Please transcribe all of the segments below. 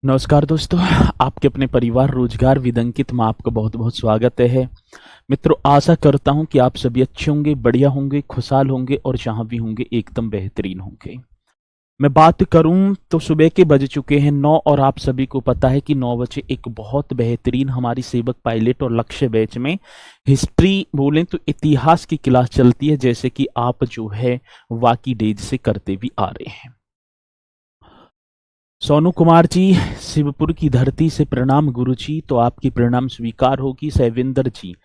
नमस्कार दोस्तों, आपके अपने परिवार रोजगार विद अंकित में आपका बहुत बहुत स्वागत है। मित्रों, आशा करता हूं कि आप सभी अच्छे होंगे, बढ़िया होंगे, खुशहाल होंगे और जहां भी होंगे एकदम बेहतरीन होंगे। मैं बात करूं तो सुबह के बज चुके हैं 9 और आप सभी को पता है कि 9 बजे एक बहुत बेहतरीन हमारी सेवक पायलट और लक्ष्य बैच में हिस्ट्री बोलें तो इतिहास की क्लास चलती है, जैसे कि आप जो है वाकी डेज से करते भी आ रहे हैं। सोनू कुमार जी, शिवपुर की धरती से प्रणाम गुरु जी, तो आपकी प्रणाम स्वीकार होगी। सैविंदर जी,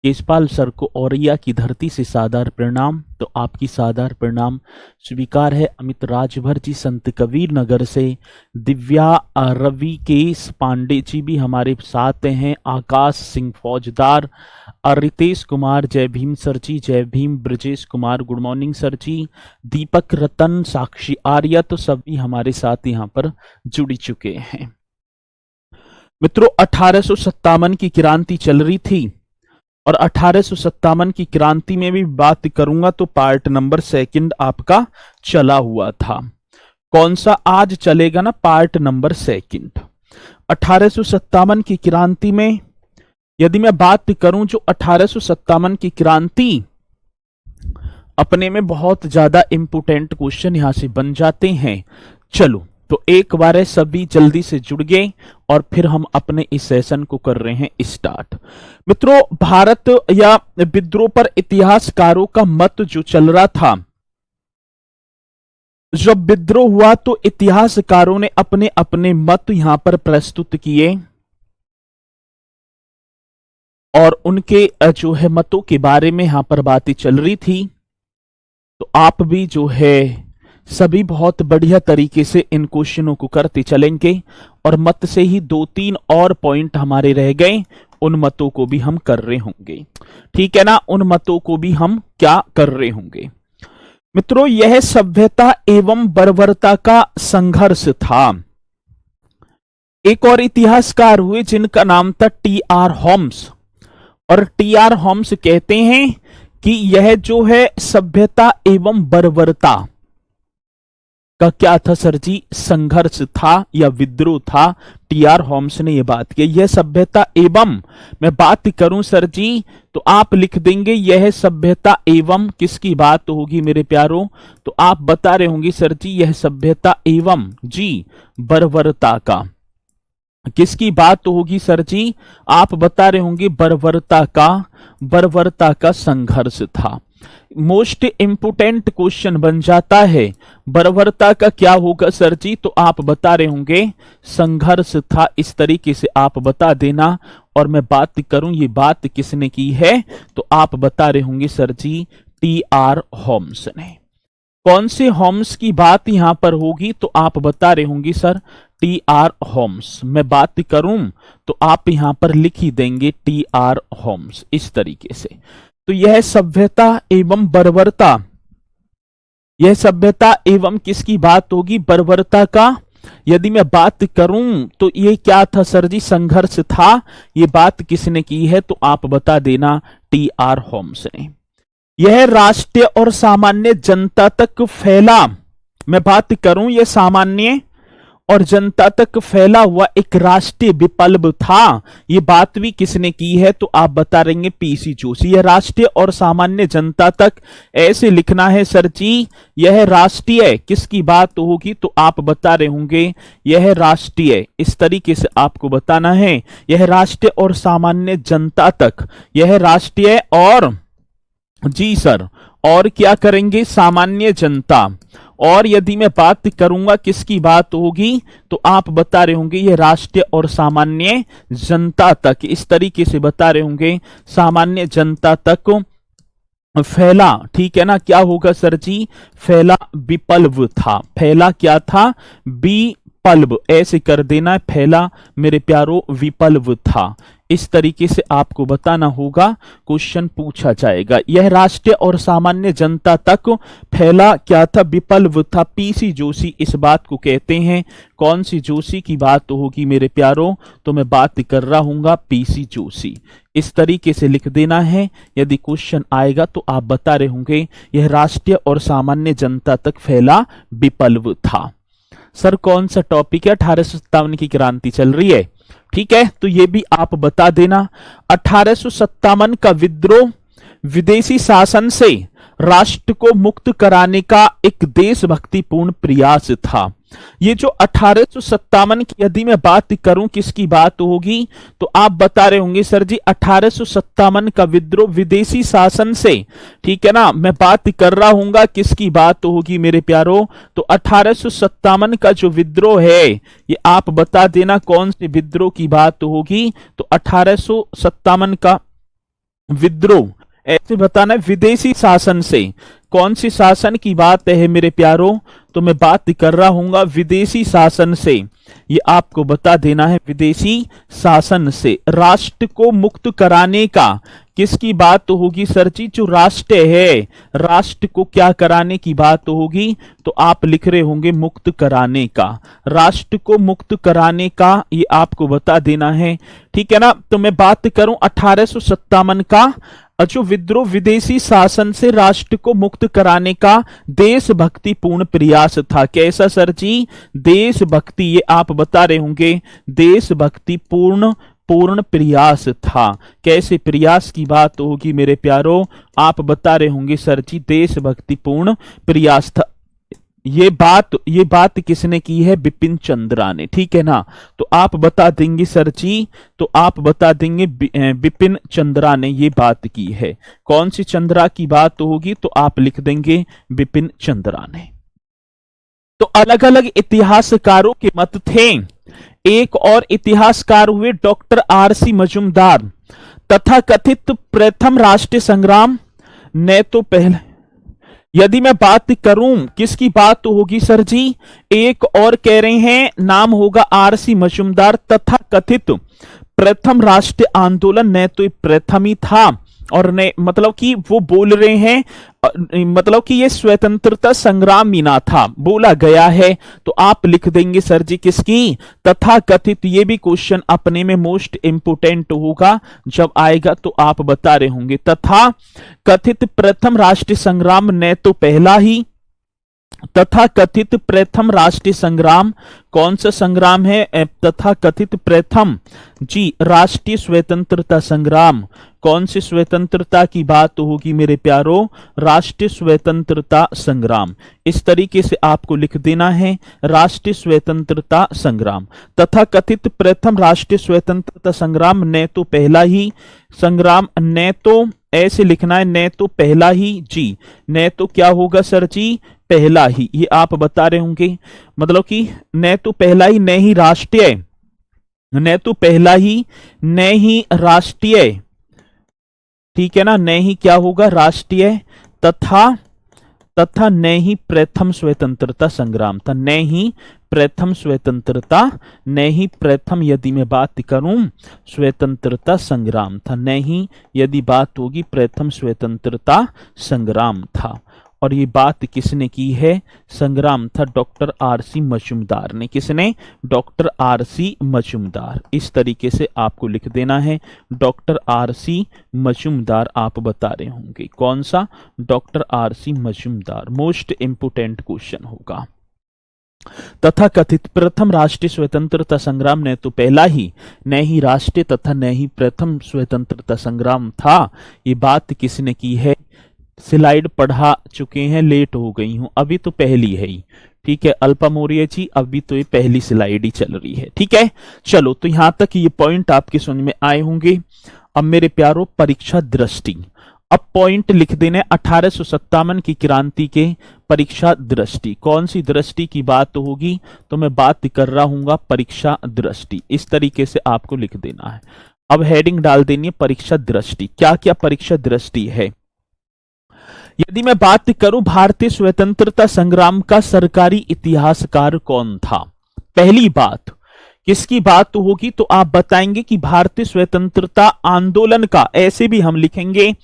केशपाल सर को औरैया की धरती से सादर प्रणाम, तो आपकी सादर प्रणाम स्वीकार है। अमित राजभर जी, संत कबीर नगर से। दिव्या रवि केश पांडे जी भी हमारे साथ हैं। आकाश सिंह फौजदार, रितेश कुमार, जय भीम सर जी, जय Bhim. Brajesh Kumar, good morning sir ji. Deepak Ratan, Sakshi Arya, तो सभी हमारे साथ यहाँ पर जुड़ चुके हैं। मित्रों, 1857 की क्रांति चल रही थी और 1857 की क्रांति में भी बात करूंगा तो पार्ट नंबर 2 आपका चला हुआ था। कौन सा आज चलेगा ना, पार्ट नंबर 2। 1857 की क्रांति में यदि मैं बात करूं, जो 1857 की क्रांति अपने में बहुत ज्यादा इंपोर्टेंट क्वेश्चन यहां से बन जाते हैं। चलो तो एक बार सभी जल्दी से जुड़ गए और फिर हम अपने इस सेशन को कर रहे हैं स्टार्ट। मित्रों, भारत या विद्रोह पर इतिहासकारों का मत जो चल रहा था, जब विद्रोह हुआ तो इतिहासकारों ने अपने अपने मत यहां पर प्रस्तुत किए और उनके जो है मतों के बारे में यहां पर बातें चल रही थी। तो आप भी जो है सभी बहुत बढ़िया तरीके से इन क्वेश्चनों को करते चलेंगे और मत से ही 2-3 और पॉइंट हमारे रह गए, उन मतों को भी हम कर रहे होंगे। ठीक है ना, उन मतों को भी हम क्या कर रहे होंगे। मित्रों, यह सभ्यता एवं बर्बरता का संघर्ष था। एक और इतिहासकार हुए जिनका नाम था टी.आर. होम्स, और टी.आर. होम्स कहते हैं कि यह जो है सभ्यता एवं बर्बरता का क्या था सर जी, संघर्ष था या विद्रोह था। टी.आर. होम्स ने यह बात की। यह सभ्यता एवं, मैं बात करूं सर जी तो आप लिख देंगे यह सभ्यता एवं किसकी बात होगी मेरे प्यारों, तो आप बता रहे होंगे सर जी यह सभ्यता एवं जी बर्बरता का किसकी बात होगी सर जी, आप बता रहे होंगे बर्बरता का संघर्ष था। मोस्ट इंपोर्टेंट क्वेश्चन बन जाता है, बर्बरता का क्या होगा सर जी, तो आप बता रहे होंगे संघर्ष था। इस तरीके से आप बता देना। और मैं बात करूं ये बात किसने की है, तो आप बता रहे होंगे सर जी टी.आर. होम्स ने। कौन से होम्स की बात यहां पर होगी, तो आप बता रहे होंगे सर टी.आर. होम्स। मैं बात करूं तो आप यहां पर लिख ही देंगे टी.आर. होम्स इस तरीके से। तो यह सभ्यता एवं बर्बरता, यह सभ्यता एवं किसकी बात होगी, बर्बरता का। यदि मैं बात करूं तो ये क्या था सर जी, संघर्ष था। ये बात किसने की है, तो आप बता देना टी.आर. होम्स ने। यह राष्ट्रीय और सामान्य जनता तक फैला, मैं बात करूं यह सामान्य और जनता तक फैला हुआ एक राष्ट्रीय विप्लव था। ये बात भी किसने की है, तो आप बता रहेंगे पीसी जोशी। यह राष्ट्रीय और सामान्य जनता तक, ऐसे लिखना है सर जी, यह राष्ट्रीय किसकी बात होगी, तो आप बता रहे होंगे यह राष्ट्रीय, इस तरीके से आपको बताना है। यह राष्ट्रीय और सामान्य जनता तक, यह राष्ट्रीय और जी सर, और क्या करेंगे सामान्य जनता। और यदि मैं बात करूंगा किसकी बात होगी, तो आप बता रहे होंगे ये राष्ट्रीय और सामान्य जनता तक, इस तरीके से बता रहे होंगे सामान्य जनता तक फैला। ठीक है ना, क्या होगा सर जी, फैला विप्लव था। फैला क्या था, विप्लव, ऐसे कर देना, फैला मेरे प्यारो विप्लव था। इस तरीके से आपको बताना होगा, क्वेश्चन पूछा जाएगा। यह राष्ट्रीय और सामान्य जनता तक फैला क्या था, विप्लव था। पीसी जोशी इस बात को कहते हैं। कौन सी जोशी की बात होगी मेरे प्यारों, तो मैं बात कर रहा हूंगा पीसी जोशी। इस तरीके से लिख देना है। यदि क्वेश्चन आएगा तो आप बता रहे होंगे यह राष्ट्रीय और सामान्य जनता तक फैला विप्लव था। सर कौन सा टॉपिक है? 1857 की क्रांति चल रही है, ठीक है, तो ये भी आप बता देना। 1857 का विद्रोह विदेशी शासन से राष्ट्र को मुक्त कराने का एक देशभक्तिपूर्ण प्रयास था। ये जो 1857 की यदि मैं बात करूं किसकी बात होगी, तो आप बता रहे होंगे सर जी 1857 का विद्रोह विदेशी शासन से, ठीक है ना, मैं बात कर रहा हूंगा किसकी बात होगी मेरे प्यारो, तो 1857 का जो विद्रोह है ये आप बता देना कौन से विद्रोह की बात होगी। तो 1857 का विद्रोह ऐसे बताना विदेशी शासन से, कौन सी शासन की बात है मेरे प्यारो, तो मैं बात कर रहा हूंगा विदेशी शासन से, ये आपको बता देना है विदेशी शासन से राष्ट्र को मुक्त कराने का किसकी बात होगी सर जी, जो राष्ट्र है राष्ट्र को क्या कराने की बात होगी, तो आप लिख रहे होंगे मुक्त कराने का, राष्ट्र को मुक्त कराने का ये आपको बता देना है, ठीक है ना। तो मैं बात करूं 1857 का जो विद्रोह विदेशी शासन से राष्ट्र को मुक्त कराने का देशभक्तिपूर्ण प्रयास था। कैसा सर जी? देशभक्ति, ये आप बता रहे होंगे देशभक्तिपूर्ण प्रयास था। कैसे प्रयास की बात होगी मेरे प्यारो, आप बता रहे होंगे सर जी देशभक्तिपूर्ण प्रयास था। ये बात किसने की है? बिपिन चंद्रा ने, ठीक है ना, तो आप बता देंगे सर जी, तो आप बता देंगे बिपिन चंद्रा ने ये बात की है। कौन सी चंद्रा की बात होगी, तो आप लिख देंगे बिपिन चंद्रा ने। तो अलग अलग इतिहासकारों के मत थे। एक और इतिहासकार हुए डॉक्टर आरसी मजूमदार, तथा कथित प्रथम राष्ट्रीय संग्राम ने तो पहले, यदि मैं बात करूं किसकी बात होगी सर जी, एक और कह रहे हैं नाम होगा आरसी मजूमदार, तथा कथित प्रथम राष्ट्रीय आंदोलन ने तो प्रथम ही था, और ने मतलब कि वो बोल रहे हैं मतलब कि ये स्वतंत्रता संग्राम ही ना था, बोला गया है, तो आप लिख देंगे सर जी किसकी, तथा कथित। ये भी क्वेश्चन अपने में मोस्ट इंपोर्टेंट होगा जब आएगा, तो आप बता रहे होंगे तथा कथित प्रथम राष्ट्रीय संग्राम ने तो पहला ही, तथा कथित प्रथम राष्ट्रीय संग्राम कौन सा संग्राम है, तथा कथित प्रथम जी राष्ट्रीय स्वतंत्रता संग्राम, कौन सी स्वतंत्रता की बात होगी मेरे प्यारो, राष्ट्रीय स्वतंत्रता संग्राम। इस तरीके से आपको लिख देना है राष्ट्रीय स्वतंत्रता संग्राम, तथा कथित प्रथम राष्ट्रीय स्वतंत्रता संग्राम ने तो पहला ही संग्राम, ने तो ऐसे लिखना है, ने तो पहला ही जी, ने तो क्या होगा सर जी, पहला ही, ये आप बता रहे होंगे, मतलब कि ने तो पहला ही, ने ही राष्ट्रीय, ने तो पहला ही, ने ही राष्ट्रीय, ठीक है ना, ने ही क्या होगा राष्ट्रीय, तथा ने ही प्रथम स्वतंत्रता संग्राम था, ने ही प्रथम स्वतंत्रता, ने ही प्रथम यदि मैं बात करूं स्वतंत्रता संग्राम था, ने ही यदि बात होगी प्रथम स्वतंत्रता संग्राम था। और ये बात किसने की है, संग्राम था डॉक्टर आरसी मजूमदार ने। किसने? Doctor RC Majumdar. इस तरीके से आपको लिख देना है डॉक्टर आरसी मजूमदार, आप बता रहे होंगे कौन सा, doctor RC Majumdar. Most important question होगा। तथा कथित प्रथम राष्ट्रीय स्वतंत्रता संग्राम ने तो पहला ही, न ही राष्ट्रीय तथा न ही प्रथम स्वतंत्रता संग्राम था। ये बात किसने की है, स्लाइड पढ़ा चुके हैं, लेट हो गई हूं, अभी तो पहली है ही, ठीक है अल्पा मौर्य जी, अभी तो ये पहली स्लाइड ही चल रही है, ठीक है। चलो तो यहां तक ये पॉइंट आपके समझ में आए होंगे। अब मेरे प्यारो परीक्षा दृष्टि, अब पॉइंट लिख देने 1857 की क्रांति के परीक्षा दृष्टि, कौन सी दृष्टि की बात होगी, तो मैं बात कर रहा हूंगा परीक्षा दृष्टि। इस तरीके से आपको लिख देना है। अब हेडिंग डाल देनी है परीक्षा दृष्टि। क्या क्या परीक्षा दृष्टि है, यदि मैं बात करूं भारतीय स्वतंत्रता संग्राम का सरकारी इतिहासकार कौन था, पहली बात किसकी बात होगी, तो आप बताएंगे कि भारतीय स्वतंत्रता आंदोलन का, ऐसे भी हम लिखेंगे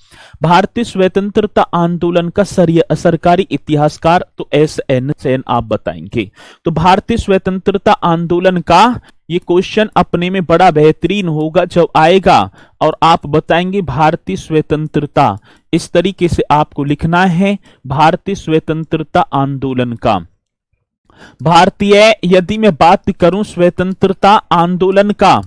भारतीय स्वतंत्रता आंदोलन का सरकारी इतिहासकार, तो एस.एन. सेन आप बताएंगे। तो भारतीय स्वतंत्रता आंदोलन का ये क्वेश्चन अपने में बड़ा बेहतरीन होगा जब आएगा, और आप बताएंगे भारतीय स्वतंत्रता, इस तरीके से आपको लिखना है भारतीय स्वतंत्रता आंदोलन का भारतीय, यदि मैं बात करूं स्वतंत्रता आंदोलन का,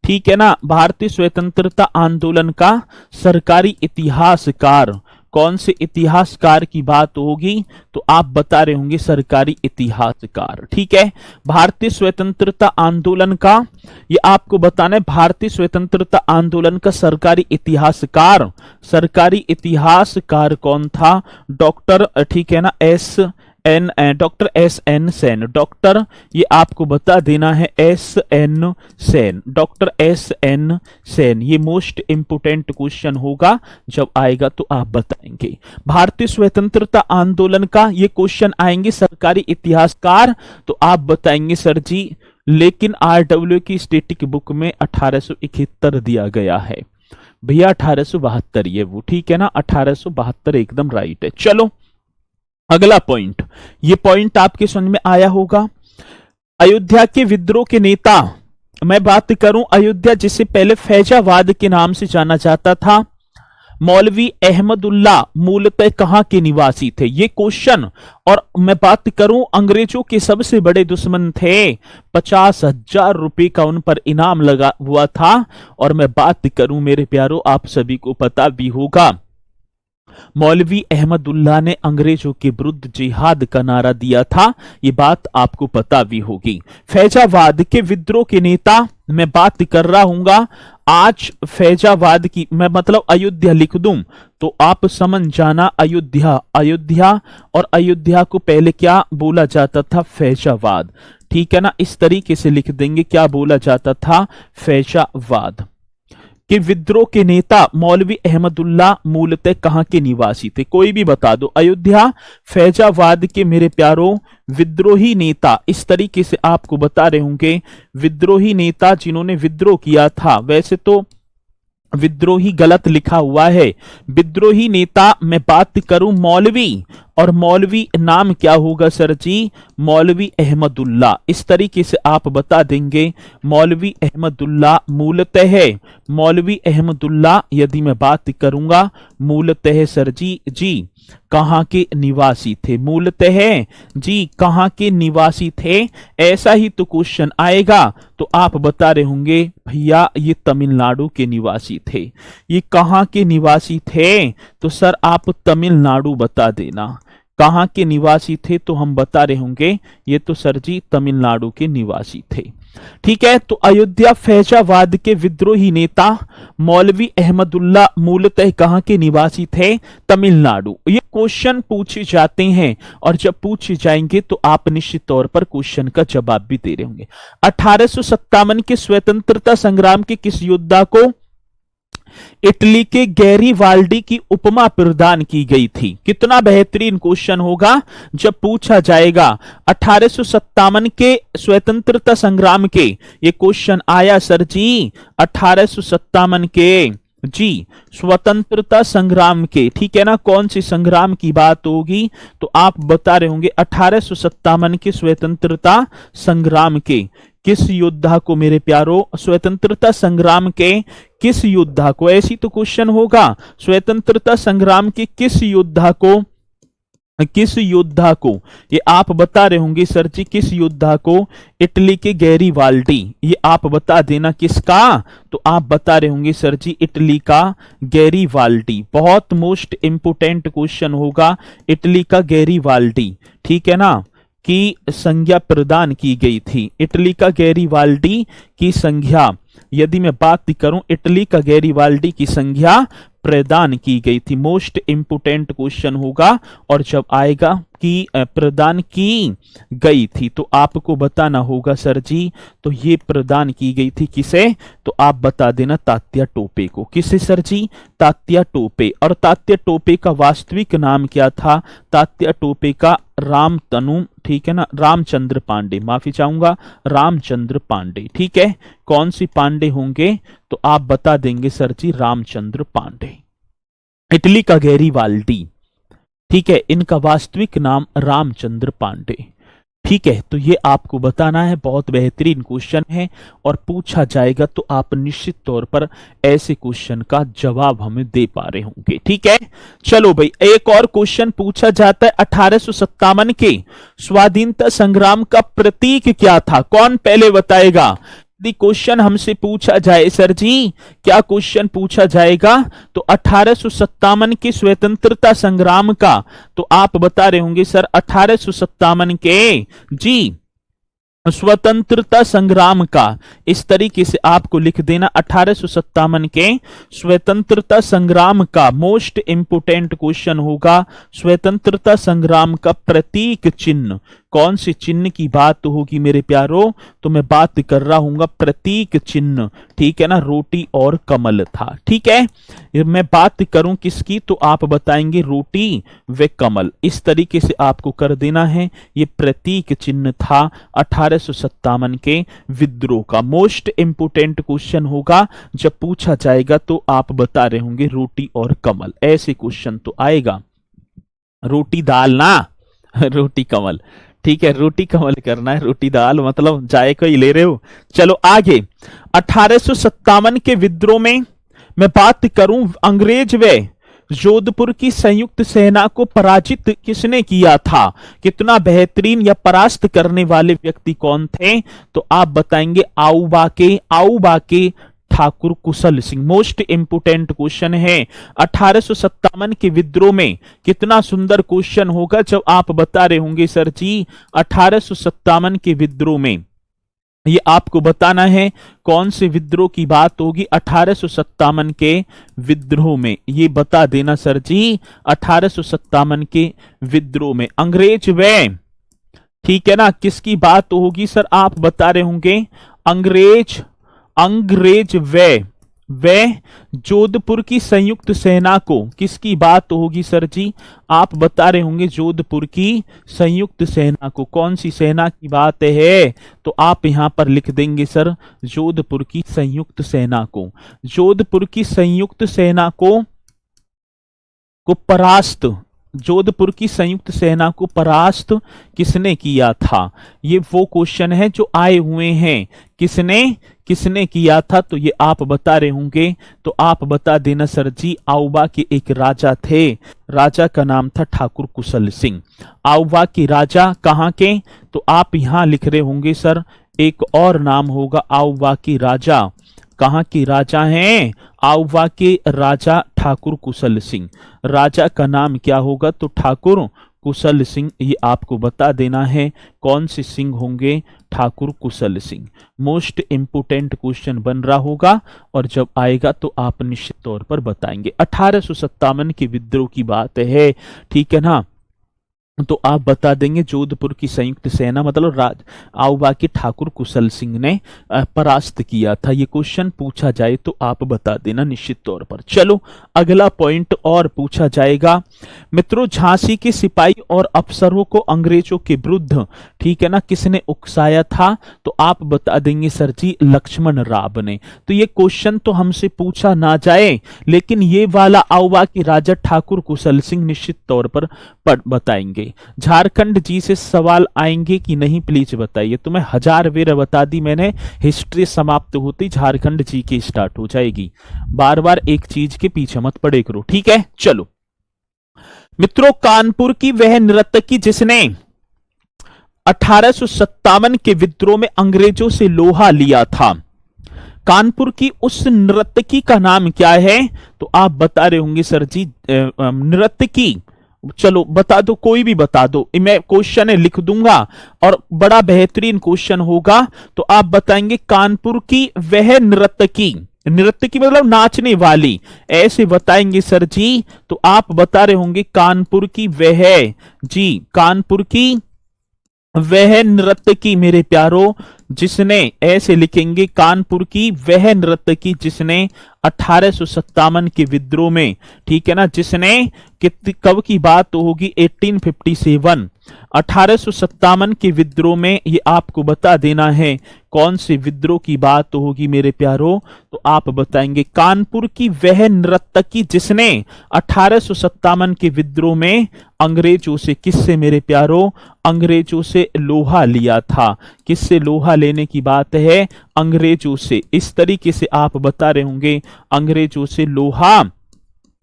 ठीक है ना, भारतीय स्वतंत्रता आंदोलन का सरकारी इतिहासकार, कौन से इतिहासकार की बात होगी, तो आप बता रहे होंगे सरकारी इतिहासकार। ठीक है, भारतीय स्वतंत्रता आंदोलन का, ये आपको बताना है, भारतीय स्वतंत्रता आंदोलन का सरकारी इतिहासकार, सरकारी इतिहासकार कौन था, डॉक्टर, ठीक है ना, doctor S N Sen, doctor, ये आपको बता देना है S N Sen, doctor S N Sen. ये मोस्ट इंपोर्टेंट क्वेश्चन होगा, जब आएगा तो आप बताएंगे। भारतीय स्वतंत्रता आंदोलन का ये क्वेश्चन आएंगे सरकारी इतिहासकार, तो आप बताएंगे सर जी, लेकिन आरडब्ल्यू की स्टैटिक बुक में 1871 दिया गया है भैया, 1872 ये वो, ठीक है ना, 1872 एकदम राइट है। चलो अगला पॉइंट, ये पॉइंट आपके समझ में आया होगा। अयोध्या के विद्रोह के नेता, मैं बात करूं अयोध्या जिसे पहले फैजाबाद के नाम से जाना जाता था, मौलवी अहमदुल्ला मूलतः कहां के निवासी थे, ये क्वेश्चन। और मैं बात करूं अंग्रेजों के सबसे बड़े दुश्मन थे, 50,000 रुपए का उन पर इनाम लगा हुआ था। और मैं बात करूं मेरे प्यारों, आप सभी को पता भी होगा, मौलवी अहमदुल्ला ने अंग्रेजों के विरुद्ध जिहाद का नारा दिया था, ये बात आपको पता भी होगी। फैजाबाद के विद्रोह के नेता मैं बात कर रहा हूंगा आज, फैजाबाद की मैं मतलब अयोध्या लिख दूं तो आप समझ जाना, अयोध्या, अयोध्या, और अयोध्या को पहले क्या बोला जाता था, फैजाबाद, ठीक है ना, इस तरीके से लिख देंगे, क्या बोला जाता था, फैजाबाद के विद्रोह के नेता मौलवी अहमदुल्ला मूलतः कहां के निवासी थे, कोई भी बता दो, अयोध्या, फैजाबाद के मेरे प्यारों विद्रोही नेता, इस तरीके से आपको बता रहे होंगे, विद्रोही नेता जिन्होंने विद्रोह किया था, वैसे तो विद्रोही गलत लिखा हुआ है, विद्रोही नेता मैं बात करूं मौलवी, और मौलवी नाम क्या होगा सर जी, मौलवी अहमदुल्ला, इस तरीके से आप बता देंगे, मौलवी अहमदुल्ला मूलतः है, मौलवी अहमदुल्ला यदि मैं बात करूंगा मूलतः सर जी कहां के निवासी थे, मूलतः जी कहां के निवासी थे, ऐसा ही तो क्वेश्चन आएगा, तो आप बता रहे होंगे भैया ये तमिलनाडु के निवासी थे, ये कहां के निवासी थे, तो सर आप तमिलनाडु बता देना, कहां के निवासी थे, तो हम बता रहे होंगे ये तो सर जी तमिलनाडु के निवासी थे। ठीक है, तो अयोध्या फैजाबाद के विद्रोही नेता मौलवी अहमदुल्ला मूलतः कहां के निवासी थे, तमिलनाडु। ये क्वेश्चन पूछे जाते हैं, और जब पूछे जाएंगे तो आप निश्चित तौर पर क्वेश्चन का जवाब भी दे रहे होंगे। 1857 के स्वतंत्रता संग्राम के किस योद्धा को इटली के गैरीवाल्डी की उपमा प्रदान की गई थी, कितना बेहतरीन क्वेश्चन होगा जब पूछा जाएगा। 1857 के स्वतंत्रता संग्राम के ये क्वेश्चन आया सर जी, 1857 के जी स्वतंत्रता संग्राम के, ठीक है ना, कौन सी संग्राम की बात होगी, तो आप बता रहे होंगे 1857 के स्वतंत्रता संग्राम के किस योद्धा को मेरे प्यारो, स्वतंत्रता संग्राम के किस योद्धा को, ऐसी तो क्वेश्चन होगा, स्वतंत्रता संग्राम के किस योद्धा को, किस योद्धा को, ये आप बता रहे होंगे सर जी, किस योद्धा को, इटली के गैरीवाल्डी, ये आप बता देना किसका, तो आप बता रहे होंगे सर जी इटली का गैरीवाल्डी, बहुत मोस्ट इंपोर्टेंट क्वेश्चन होगा, इटली का गैरीवाल्डी, ठीक है ना, की संज्ञा प्रदान की गई थी, इटली का गैरीवाल्डी की संज्ञा, यदि मैं बात करूं इटली का गैरीवाल्डी की संज्ञा प्रदान की गई थी, मोस्ट इंपोर्टेंट क्वेश्चन होगा, और जब आएगा कि प्रदान की गई थी तो आपको बताना होगा सर जी, तो ये प्रदान की गई थी किसे, तो आप बता देना तात्या टोपे को, किसे सर जी, तात्या टोपे। और तात्या टोपे का वास्तविक नाम क्या था, तात्या टोपे का रामतनु, ठीक है ना, रामचंद्र पांडे, माफी चाहूंगा, रामचंद्र पांडे, ठीक है, कौन सी पांडे होंगे, तो आप बता देंगे सर जी रामचंद्र पांडे, इटली का गैरीवाल्डी, ठीक है, इनका वास्तविक नाम रामचंद्र पांडे। ठीक है, तो ये आपको बताना है। बहुत बेहतरीन क्वेश्चन है और पूछा जाएगा तो आप निश्चित तौर पर ऐसे क्वेश्चन का जवाब हमें दे पा रहे होंगे। ठीक है, चलो भाई, एक और क्वेश्चन पूछा जाता है। 1857 के स्वाधीनता संग्राम का प्रतीक क्या था? कौन पहले बताएगा? यदि क्वेश्चन हमसे पूछा जाए, सर जी क्या क्वेश्चन पूछा जाएगा, तो 1857 के स्वतंत्रता संग्राम का, तो आप बता रहे होंगे सर 1857 के जी स्वतंत्रता संग्राम का। इस तरीके से आपको लिख देना, 1857 के स्वतंत्रता संग्राम का मोस्ट इंपोर्टेंट क्वेश्चन होगा, स्वतंत्रता संग्राम का प्रतीक चिन्ह। कौन से चिन्ह की बात होगी मेरे प्यारो? तो मैं बात कर रहा हूंगा प्रतीक चिन्ह, ठीक है ना, रोटी और कमल था। ठीक है, मैं बात करूं किसकी, तो आप बताएंगे रोटी व कमल। इस तरीके से आपको कर देना है। ये प्रतीक चिन्ह था 1857 के विद्रोह का। मोस्ट इंपोर्टेंट क्वेश्चन होगा, जब पूछा जाएगा तो आप बता रहे होंगे रोटी और कमल। ऐसे क्वेश्चन तो आएगा, रोटी दाल ना रोटी कमल। ठीक है, रोटी कमल करना है, रोटी दाल मतलब जायका ही ले रहे हो। चलो आगे, 1857 के विद्रोह में मैं बात करूं, अंग्रेज व जोधपुर की संयुक्त सेना को पराजित किसने किया था? कितना बेहतरीन या परास्त करने वाले व्यक्ति कौन थे? तो आप बताएंगे आऊबा के ठाकुर कुशल सिंह। मोस्ट इंपोर्टेंट क्वेश्चन है 1857 के विद्रोह में। कितना सुंदर क्वेश्चन होगा जब आप बता रहे होंगे सर जी 1857 के विद्रोह में। ये आपको बताना है कौन से विद्रोह की बात होगी 1857 के विद्रोह में। ये बता देना सर जी 1857 के विद्रोह में अंग्रेज व, ठीक है ना, किसकी बात होगी सर? आप बता रहे होंगे अंग्रेज व जोधपुर की संयुक्त सेना को। किसकी बात होगी सर जी? आप बता रहे होंगे जोधपुर की संयुक्त सेना को। कौन सी सेना की बात है? तो आप यहां पर लिख देंगे सर जोधपुर की संयुक्त सेना को। जोधपुर की संयुक्त सेना को परास्त, जोधपुर की संयुक्त सेना को परास्त किसने किया था? ये वो क्वेश्चन है जो आए हुए हैं। किसने किया था? तो ये आप बता रहे होंगे, तो आप बता देना सर जी आऊबा के एक राजा थे, राजा का नाम था ठाकुर कुशल सिंह। आऊबा के राजा कहां के? तो आप यहां लिख रहे होंगे सर एक और नाम होगा आऊबा के राजा। कहां के राजा हैं? आऊबा के राजा ठाकुर कुशल सिंह। राजा का नाम क्या होगा? तो ठाकुर कुशल सिंह। ये आपको बता देना है कौन से सिंह होंगे? ठाकुर कुशल सिंह। मोस्ट इंपोर्टेंट क्वेश्चन बन रहा होगा और जब आएगा तो आप निश्चित तौर पर बताएंगे। 1857 के विद्रोह की बात है, ठीक है ना, तो आप बता देंगे जोधपुर की संयुक्त सेना मतलब आऊबा के ठाकुर कुशल सिंह ने परास्त किया था। ये क्वेश्चन पूछा जाए तो आप बता देना निश्चित तौर पर। चलो अगला पॉइंट और पूछा जाएगा मित्रों, झांसी के सिपाही और अफसरों को अंग्रेजों के विरुद्ध, ठीक है ना, किसने उकसाया था? तो आप बता देंगे सर जी लक्ष्मण राव ने। तो ये क्वेश्चन तो हमसे पूछा ना जाए, लेकिन ये वाला आऊबा के राजा ठाकुर कुशल सिंह निश्चित तौर पर बताएंगे। झारखंड जी से सवाल आएंगे कि नहीं प्लीज बताइए। तो मैं 1000 बेर बता दी मैंने, हिस्ट्री समाप्त होती झारखंड जी की स्टार्ट हो जाएगी। बार बार एक चीज के पीछे मत पड़े करो, ठीक है। चलो मित्रों, कानपुर की वह नर्तकी जिसने 1857 के विद्रोह में अंग्रेजों से लोहा लिया था, कानपुर की उस नर्तकी का नाम क्या है? तो आप बता रहे होंगे सर जी नर्तकी, चलो बता दो, कोई भी बता दो, मैं क्वेश्चन लिख दूंगा और बड़ा बेहतरीन क्वेश्चन होगा। तो आप बताएंगे कानपुर की वह नर्तकी, नृत्यकी मतलब नाचने वाली, ऐसे बताएंगे सर जी। तो आप बता रहे होंगे कानपुर की वह, जी कानपुर की वह नर्तकी मेरे प्यारो जिसने, ऐसे लिखेंगे, कानपुर की वह नर्तकी जिसने 1857 के विद्रोह में, ठीक है ना, जिसने, कब की बात तो होगी 1857, 1857 के विद्रोह में, ये आपको बता देना है कौन से विद्रोह की बात तो होगी मेरे प्यारो, तो आप बताएंगे कानपुर की वह नर्तकी जिसने 1857 के विद्रोह में अंग्रेजों से, किससे मेरे प्यारो, अंग्रेजों से लोहा लिया था। किससे लोहा लेने की बात है, अंग्रेजों से। इस तरीके से आप बता रहे होंगे अंग्रेजों से लोहा,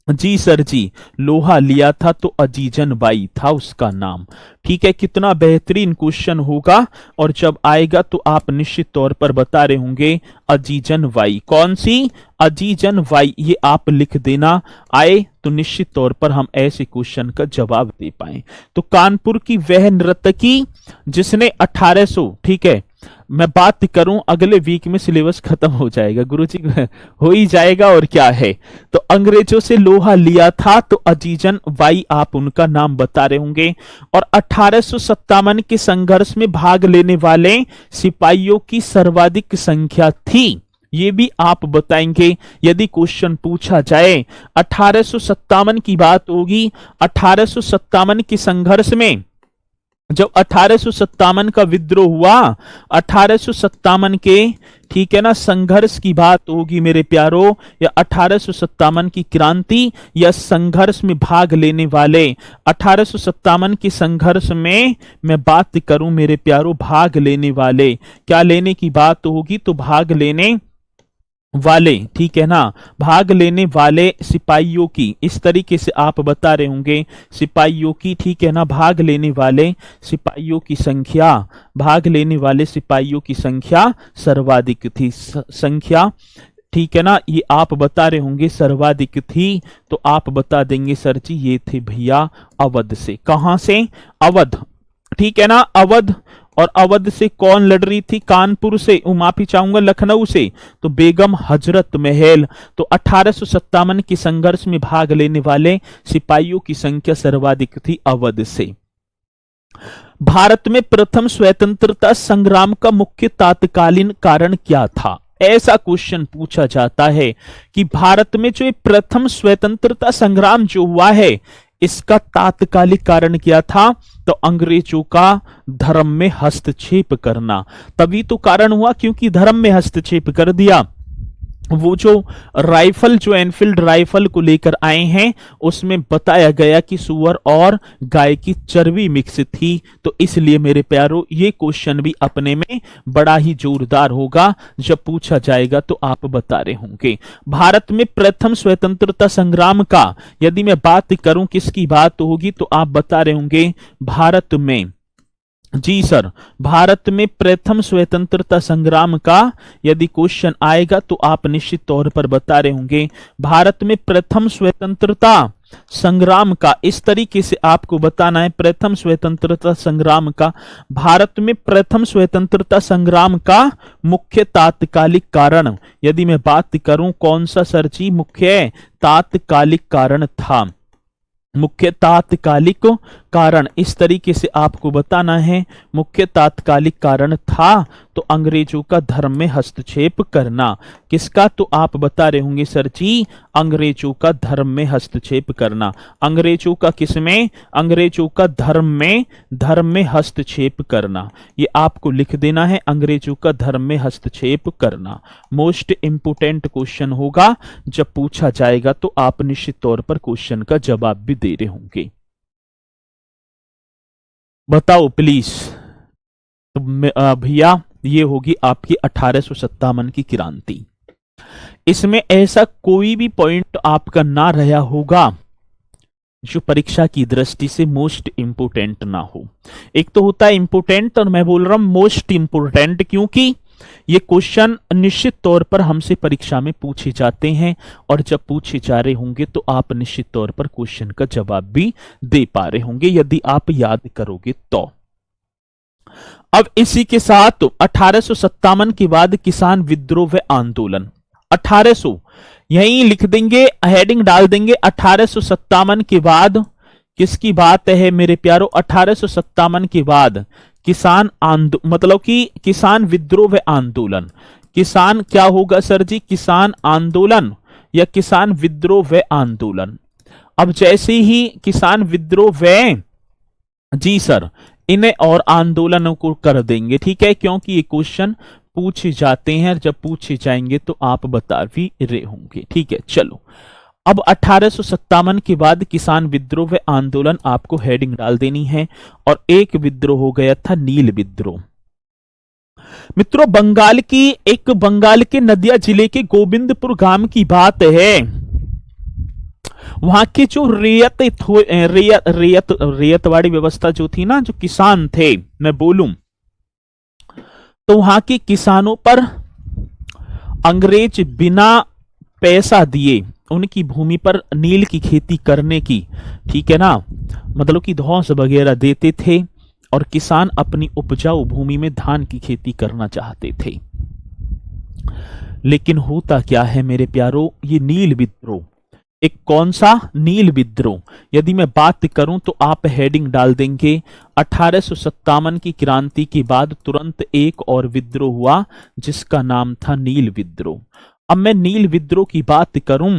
जी सर जी, लोहा लिया था तो अजीजन बाई था उसका नाम। ठीक है, कितना बेहतरीन क्वेश्चन होगा, और जब आएगा तो आप निश्चित तौर पर बता रहे होंगे अजीजन बाई। कौन सी, अजीजन बाई, ये आप लिख देना। आए तो निश्चित तौर पर हम ऐसे क्वेश्चन का जवाब दे पाए। तो कानपुर की वह नर्तकी जिसने 1800, ठीक है, मैं बात करूं अगले वीक में सिलेबस खत्म हो जाएगा गुरुजी, हो ही जाएगा और क्या है। तो अंग्रेजों से लोहा लिया था तो अजीजन बाई आप उनका नाम बता रहे होंगे। और 1857 के संघर्ष में भाग लेने वाले सिपाहियों की सर्वाधिक संख्या थी, ये भी आप बताएंगे यदि क्वेश्चन पूछा जाए। 1857 की बात होगी, 1857 के संघर्ष में, जब 1857 का विद्रोह हुआ, 1857 के, ठीक है ना, संघर्ष की बात होगी मेरे प्यारो, या 1857 की क्रांति या संघर्ष में भाग लेने वाले, 1857 के संघर्ष में मैं बात करूं मेरे प्यारो, भाग लेने वाले, क्या लेने की बात होगी, तो भाग लेने वाले, ठीक है ना, भाग लेने वाले सिपाहियों की, इस तरीके से आप बता रहे होंगे सिपाहियों की, ठीक है ना, भाग लेने वाले सिपाहियों की संख्या, भाग लेने वाले सिपाहियों की संख्या सर्वाधिक थी, संख्या, ठीक है ना, ये आप बता रहे होंगे सर्वाधिक थी। तो आप बता देंगे सर जी ये थे भैया अवध से। कहां से, अवध, ठीक है ना, अवध। और अवध से कौन लड़ रही थी, कानपुर से, माफी चाहूंगा, लखनऊ से, तो बेगम हजरत महल। तो 1857 के संघर्ष में भाग लेने वाले सिपाहियों की संख्या सर्वाधिक थी अवध से। भारत में प्रथम स्वतंत्रता संग्राम का मुख्य तात्कालीन कारण क्या था, ऐसा क्वेश्चन पूछा जाता है कि भारत में जो प्रथम स्वतंत्रता संग्राम जो हुआ है इसका तात्कालिक कारण क्या था, तो अंग्रेजों का धर्म में हस्तक्षेप करना। तभी तो कारण हुआ क्योंकि धर्म में हस्तक्षेप कर दिया। वो जो राइफल, जो एनफील्ड राइफल को लेकर आए हैं, उसमें बताया गया कि सुअर और गाय की चर्बी मिक्स थी। तो इसलिए मेरे प्यारो ये क्वेश्चन भी अपने में बड़ा ही जोरदार होगा, जब पूछा जाएगा तो आप बता रहे होंगे। भारत में प्रथम स्वतंत्रता संग्राम का यदि मैं बात करूं किसकी बात होगी, तो आप बता रहे होंगे भारत में, जी सर, भारत में प्रथम स्वतंत्रता संग्राम का यदि क्वेश्चन आएगा तो आप निश्चित तौर पर बता रहे होंगे भारत में प्रथम स्वतंत्रता संग्राम का। इस तरीके से आपको बताना है प्रथम स्वतंत्रता संग्राम का, भारत में प्रथम स्वतंत्रता संग्राम का मुख्य तात्कालिक कारण यदि मैं बात करूं कौन सा सर जी, मुख्य तात्कालिक कारण था, मुख्य तात्कालिक कारण, इस तरीके से आपको बताना है मुख्य तात्कालिक कारण था तो अंग्रेजों का धर्म में हस्तक्षेप करना। किसका, तो आप बता रहे होंगे सर जी अंग्रेजों का धर्म में हस्तक्षेप करना। अंग्रेजों का किसमें, अंग्रेजों का धर्म में हस्तक्षेप करना, ये आपको लिख देना है, अंग्रेजों का धर्म में हस्तक्षेप करना। मोस्ट इंपोर्टेंट क्वेश्चन होगा, जब पूछा जाएगा तो आप निश्चित तौर पर क्वेश्चन का जवाब भी दे रहे होंगे। बताओ प्लीज। तो भैया ये होगी आपकी 1857 की क्रांति। इसमें ऐसा कोई भी पॉइंट आपका ना रहा होगा जो परीक्षा की दृष्टि से मोस्ट इंपोर्टेंट ना हो। एक तो होता है इंपोर्टेंट और मैं बोल रहा हूं मोस्ट इंपोर्टेंट, क्योंकि ये क्वेश्चन निश्चित तौर पर हमसे परीक्षा में पूछे जाते हैं और जब पूछे जा रहे होंगे तो आप निश्चित तौर पर क्वेश्चन का जवाब भी दे पा रहे होंगे यदि आप याद करोगे तो। अब इसी के साथ 1857 के बाद किसान विद्रोह व आंदोलन, 1800 यहीं लिख देंगे, हेडिंग डाल देंगे 1857 के बाद किसकी बात है मेरे प्यारो, 1857 के बाद किसान मतलब कि किसान विद्रोह व आंदोलन। किसान क्या होगा सर जी? किसान आंदोलन या किसान विद्रोह व आंदोलन। अब जैसे ही किसान विद्रोह व, जी सर, इन्हें और आंदोलनों को कर देंगे, ठीक है, क्योंकि ये क्वेश्चन पूछे जाते हैं, जब पूछे जाएंगे तो आप बता भी रहे होंगे। ठीक है, चलो अब 1857 के बाद किसान विद्रोह व आंदोलन आपको हेडिंग डाल देनी है। और एक विद्रोह हो गया था नील विद्रोह। मित्रों, बंगाल के नदिया जिले के गोविंदपुर गांव की बात है। वहां के जो रेयतवाड़ी व्यवस्था जो थी ना, जो किसान थे, मैं बोलूं तो वहां के किसानों पर अंग्रेज बिना पैसा दिए उनकी भूमि पर नील की खेती करने की, ठीक है ना, मतलब कि धौंस वगैरह देते थे। और किसान अपनी उपजाऊ भूमि में धान की खेती करना चाहते थे। लेकिन होता क्या है मेरे प्यारो, ये नील विद्रोह, एक कौन सा? नील विद्रोह। यदि मैं बात करूं तो आप हेडिंग डाल देंगे 1857 की क्रांति के बाद तुरंत एक और विद्रोह हुआ जिसका नाम था नील विद्रोह। अब मैं नील विद्रोह की बात करूं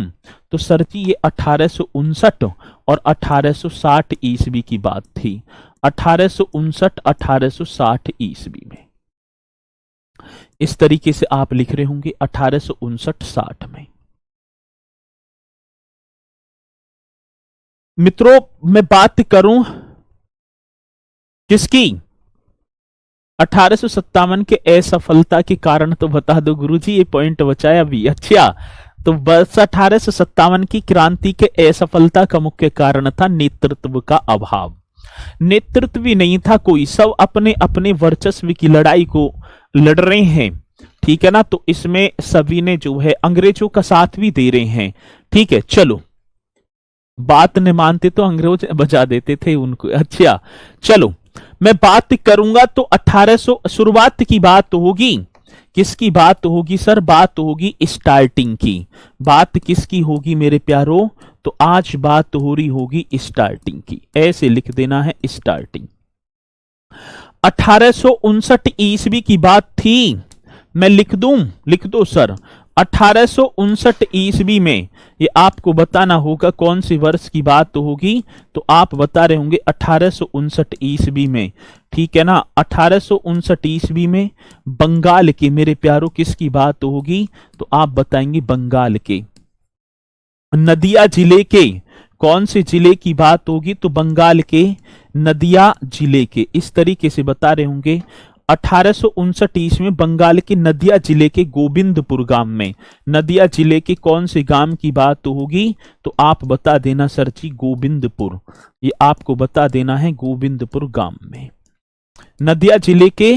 तो सर जी ये 1859 और 1860 ईस्वी की बात थी। 1859 1860 ईस्वी में, इस तरीके से आप लिख रहे होंगे 1859-60 में। मित्रों, मैं बात करूं किसकी? 1857 के असफलता के कारण तो बता दो गुरुजी, ये पॉइंट बचाया भी। अच्छा, तो बस 1857 की क्रांति के असफलता का मुख्य कारण था नेतृत्व का अभाव। नेतृत्व भी नहीं था कोई, सब अपने अपने वर्चस्व की लड़ाई को लड़ रहे हैं, ठीक है ना। तो इसमें सभी ने जो है अंग्रेजों का साथ भी दे रहे हैं, ठीक है। चलो, बात न मानते तो अंग्रेज बजा देते थे उनको। अच्छा चलो, मैं बात करूंगा तो 1800 शुरुआत की बात होगी। किसकी बात होगी सर? बात होगी स्टार्टिंग की। बात किसकी होगी मेरे प्यारो? तो आज बात हो रही होगी स्टार्टिंग की। ऐसे लिख देना है स्टार्टिंग। 1859 ईस्वी की बात थी, मैं लिख दो सर। 1859 ईस्वी में, ये आपको बताना होगा कौन सी वर्ष की बात होगी, तो आप बता रहे होंगे 1859 ईस्वी में, ठीक है ना। 1859 ईस्वी में बंगाल के मेरे प्यारों किसकी बात होगी? तो आप बताएंगे बंगाल के नदिया जिले के। कौन से जिले की बात होगी? तो बंगाल के नदिया जिले के। इस तरीके से बता रहे होंगे। 1859 ईस्वी में बंगाल के नदिया जिले के गोविंदपुर गांव में, नदिया जिले के कौन से गांव की बात होगी? तो आप बता देना सर जी गोविंदपुर। ये आपको बता देना है गोविंदपुर गांव में, नदिया जिले के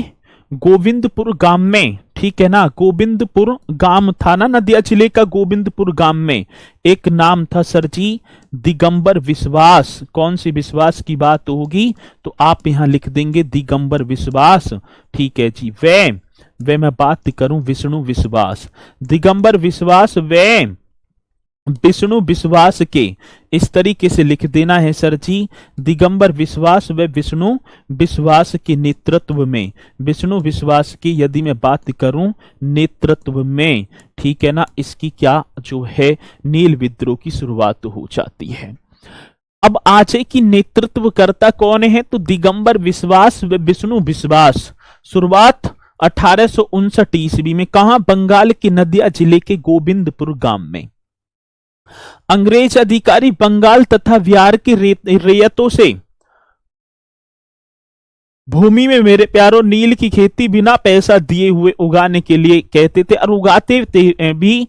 गोविंदपुर गांव में, ठीक है ना। गोविंदपुर गांव था ना नदिया जिले का। गोविंदपुर गांव में एक नाम था सर जी दिगंबर विश्वास। कौन सी विश्वास की बात होगी? तो आप यहां लिख देंगे दिगंबर विश्वास, ठीक है जी। वे मैं बात करूं विष्णु विश्वास, दिगंबर विश्वास वे विष्णु विश्वास के, इस तरीके से लिख देना है सर जी। दिगंबर विश्वास व विष्णु विश्वास के नेतृत्व में, विष्णु विश्वास की यदि मैं बात करूं नेतृत्व में, ठीक है ना, इसकी क्या जो है नील विद्रोह की शुरुआत हो जाती है। अब आज की नेतृत्वकर्ता कौन है? तो दिगंबर विश्वास व विष्णु विश्वास। शुरुआत 1859 ईस्वी में, कहां? बंगाल के नदिया जिले के गोविंदपुर गांव में। अंग्रेज अधिकारी बंगाल तथा बिहार के रेयतों से भूमि में मेरे प्यारों नील की खेती बिना पैसा दिए हुए उगाने के लिए कहते थे, और उगाते भी,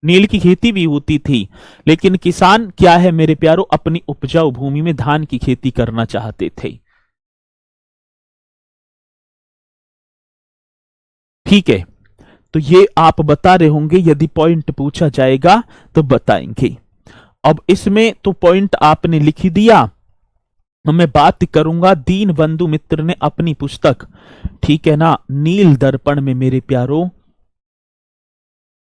नील की खेती भी होती थी। लेकिन किसान क्या है मेरे प्यारों? अपनी उपजाऊ भूमि में धान की खेती करना चाहते थे, ठीक है। तो ये आप बता रहे होंगे, यदि पॉइंट पूछा जाएगा तो बताएंगे। अब इसमें तो पॉइंट आपने लिख ही दिया। मैं बात करूंगा दीन बंधु मित्र ने अपनी पुस्तक, ठीक है ना, नील दर्पण में मेरे प्यारों